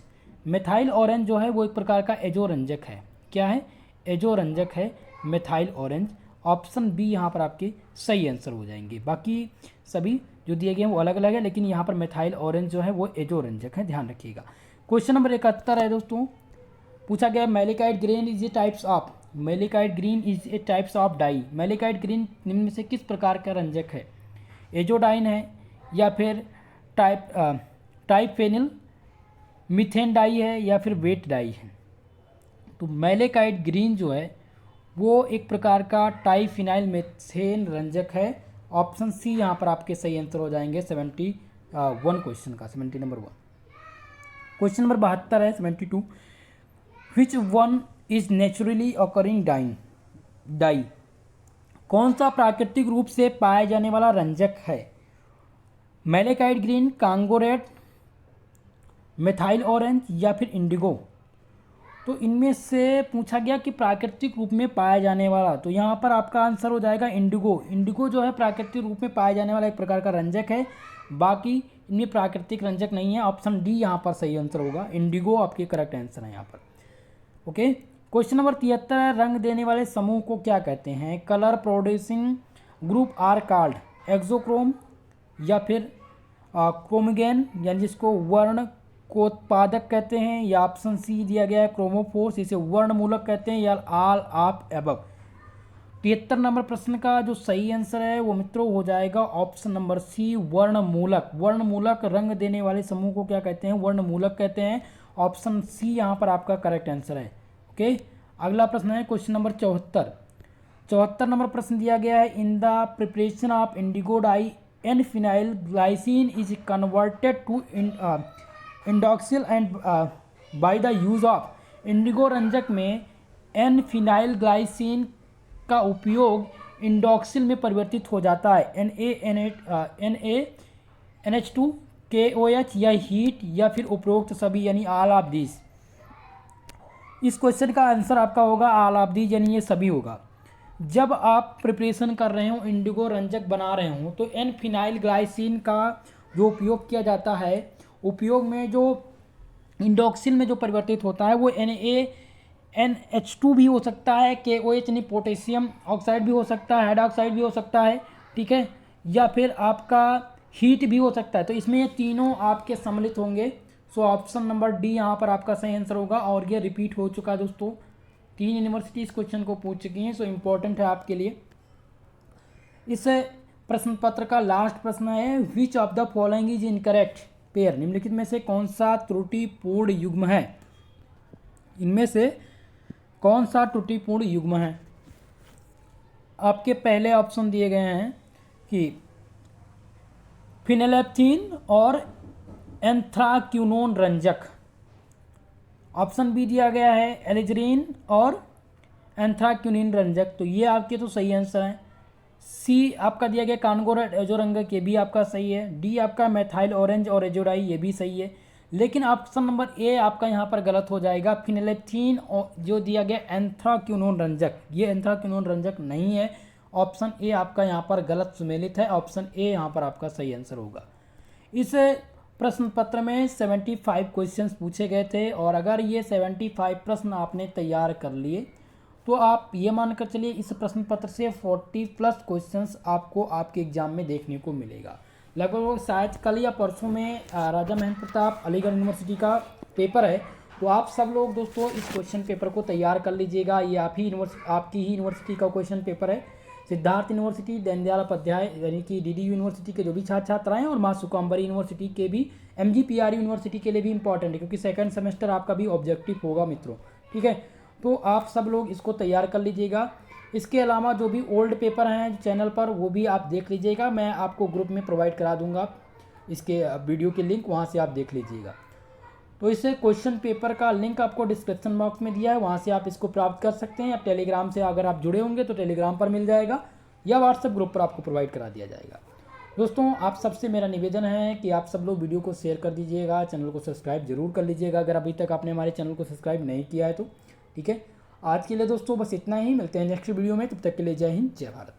Speaker 1: मेथाइल ऑरेंज जो है वो एक प्रकार का एजो रंजक है। क्या है, एजो रंजक है मेथाइल ऑरेंज। ऑप्शन बी यहाँ पर आपके सही आंसर हो जाएंगे। बाकी सभी जो दिए गए हैं वो अलग अलग है, लेकिन यहाँ पर मेथाइल ऑरेंज जो है वो एजो रंजक है, ध्यान रखिएगा। क्वेश्चन नंबर 71 है दोस्तों, पूछा गया malachite green is a types of, malachite green is a types of dye. Malachite green निम्न में से किस प्रकार का रंजक है, एजोडाइन है, या फिर टाइपफेनिल मिथेन डाई है, या फिर वेट डाई है। तो मेलेकाइट ग्रीन जो है वो एक प्रकार का टाइफिनाइल मेथेन रंजक है। ऑप्शन सी यहाँ पर आपके सही आंसर हो जाएंगे 71 क्वेश्चन का, 70 नंबर 1। क्वेश्चन नंबर 72 है 72, which one is naturally occurring dye, कौन सा प्राकृतिक रूप से पाया जाने वाला रंजक है? Malachite green, Congo red, methyl orange या फिर इंडिगो। तो इनमें से पूछा गया कि प्राकृतिक रूप में पाया जाने वाला, तो यहाँ पर आपका आंसर हो जाएगा इंडिगो। इंडिगो जो है प्राकृतिक रूप में पाया जाने वाला एक प्रकार का रंजक है, बाकी इनमें प्राकृतिक रंजक नहीं है। ऑप्शन डी यहाँ पर सही आंसर होगा, इंडिगो आपकी करेक्ट आंसर है यहाँ पर। ओके, क्वेश्चन नंबर 73 है, रंग देने वाले समूह को क्या कहते हैं? Colour producing group are called auxochrome या फिर क्रोमोगेन, यानी जिसको वर्ण को उत्पादक कहते हैं, या ऑप्शन सी दिया गया है क्रोमोफोर्स, इसे वर्णमूलक कहते हैं, या ऑल ऑफ एबव। 73 नंबर प्रश्न का जो सही आंसर है वो मित्रों हो जाएगा ऑप्शन नंबर सी, वर्णमूलक। वर्णमूलक रंग देने वाले समूह को क्या कहते हैं? वर्णमूलक कहते हैं। ऑप्शन सी यहाँ पर आपका करेक्ट आंसर है। ओके, अगला प्रश्न है क्वेश्चन नंबर 74 नंबर प्रश्न दिया गया है, in the preparation of indigo dye N phenyl glycine is converted to indoxyl and by the use of. Indigo रंजक में एन फिनाइल ग्लाइसिन का उपयोग इंडॉक्सिल में परिवर्तित हो जाता है, NaNH2 KOH, या हीट, या फिर उपरोक्त सभी, यानी ऑल ऑफ दिस। इस क्वेश्चन का आंसर आपका होगा ऑल ऑफ दिस, यानी ये सभी होगा। जब आप प्रिपरेशन कर रहे हो, इंडिगो रंजक बना रहे हो, तो एन फिनाइल ग्लाइसिन का जो उपयोग किया जाता है, उपयोग में जो इंडॉक्सिल में जो परिवर्तित होता है वो NaNH2 भी हो सकता है, KOH यानी पोटेशियम ऑक्साइड भी हो सकता है, हाइड्रोक्साइड भी हो सकता है, ठीक है, या फिर आपका हीट भी हो सकता है। तो इसमें ये तीनों आपके सम्मिलित होंगे। सो ऑप्शन नंबर डी यहाँ पर आपका सही आंसर होगा। और ये रिपीट हो चुका है दोस्तों, 3 यूनिवर्सिटी इस क्वेश्चन को पूछ चुकी हैं, सो इम्पोर्टेंट है आपके लिए। इस प्रश्न पत्र का लास्ट प्रश्न है, विच of the following is incorrect pair, निम्नलिखित में से कौन सा त्रुटिपूर्ण युग्म है? इनमें से कौन सा त्रुटिपूर्ण युग्म है? आपके पहले ऑप्शन दिए गए हैं कि फिनेलेप्थीन और एंथ्राक्विनोन रंजक। ऑप्शन बी दिया गया है एलिजरीन और एंथ्राक्विनिन रंजक, तो ये आपके तो सही आंसर हैं। सी आपका दिया गया कांगो रेड एजो रंजक, ये भी आपका सही है। डी आपका मेथाइल ऑरेंज और एजोडाई, ये भी सही है। लेकिन ऑप्शन नंबर ए आपका यहाँ पर गलत हो जाएगा। फिनेलेप्थीन जो दिया गया एंथ्राक्विनोन रंजक, ये एंथ्राक्विनोन रंजक नहीं है। ऑप्शन ए आपका यहाँ पर गलत सुमेलित है। ऑप्शन ए यहाँ पर आपका सही आंसर होगा। इस प्रश्न पत्र में 75 क्वेश्चंस पूछे गए थे, और अगर ये 75 प्रश्न आपने तैयार कर लिए तो आप ये मानकर चलिए इस प्रश्न पत्र से 40+ क्वेश्चंस आपको आपके एग्जाम में देखने को मिलेगा। लगभग शायद कल या परसों में राजा महेंद्र प्रताप अलीगढ़ यूनिवर्सिटी का पेपर है, तो आप सब लोग दोस्तों इस क्वेश्चन पेपर को तैयार कर लीजिएगा। ये आपकी ही यूनिवर्सिटी का क्वेश्चन पेपर है। सिद्धार्थ यूनिवर्सिटी, दीनदयाल उपाध्याय यानी कि DDU यूनिवर्सिटी के जो भी छात्र छात्राएं हैं, और माँ सुकाम्बरी यूनिवर्सिटी के भी, MGPRU यूनिवर्सिटी के लिए भी इंपॉर्टेंट है, क्योंकि सेकंड सेमेस्टर आपका भी ऑब्जेक्टिव होगा मित्रों, ठीक है। तो आप सब लोग इसको तैयार कर लीजिएगा। इसके अलावा जो भी ओल्ड पेपर हैं चैनल पर, वो भी आप देख लीजिएगा। मैं आपको ग्रुप में प्रोवाइड करा दूंगा इसके वीडियो के लिंक, वहाँ से आप देख लीजिएगा। तो इस क्वेश्चन पेपर का लिंक आपको डिस्क्रिप्शन बॉक्स में दिया है, वहाँ से आप इसको प्राप्त कर सकते हैं। या टेलीग्राम से अगर आप जुड़े होंगे तो टेलीग्राम पर मिल जाएगा, या व्हाट्सएप ग्रुप पर आपको प्रोवाइड करा दिया जाएगा। दोस्तों आप सबसे मेरा निवेदन है कि आप सब लोग वीडियो को शेयर कर दीजिएगा, चैनल को सब्सक्राइब जरूर कर लीजिएगा अगर अभी तक आपने हमारे चैनल को सब्सक्राइब नहीं किया है तो, ठीक है। आज के लिए दोस्तों बस इतना ही, मिलते हैं नेक्स्ट वीडियो में, तब तक के लिए जय हिंद, जय भारत।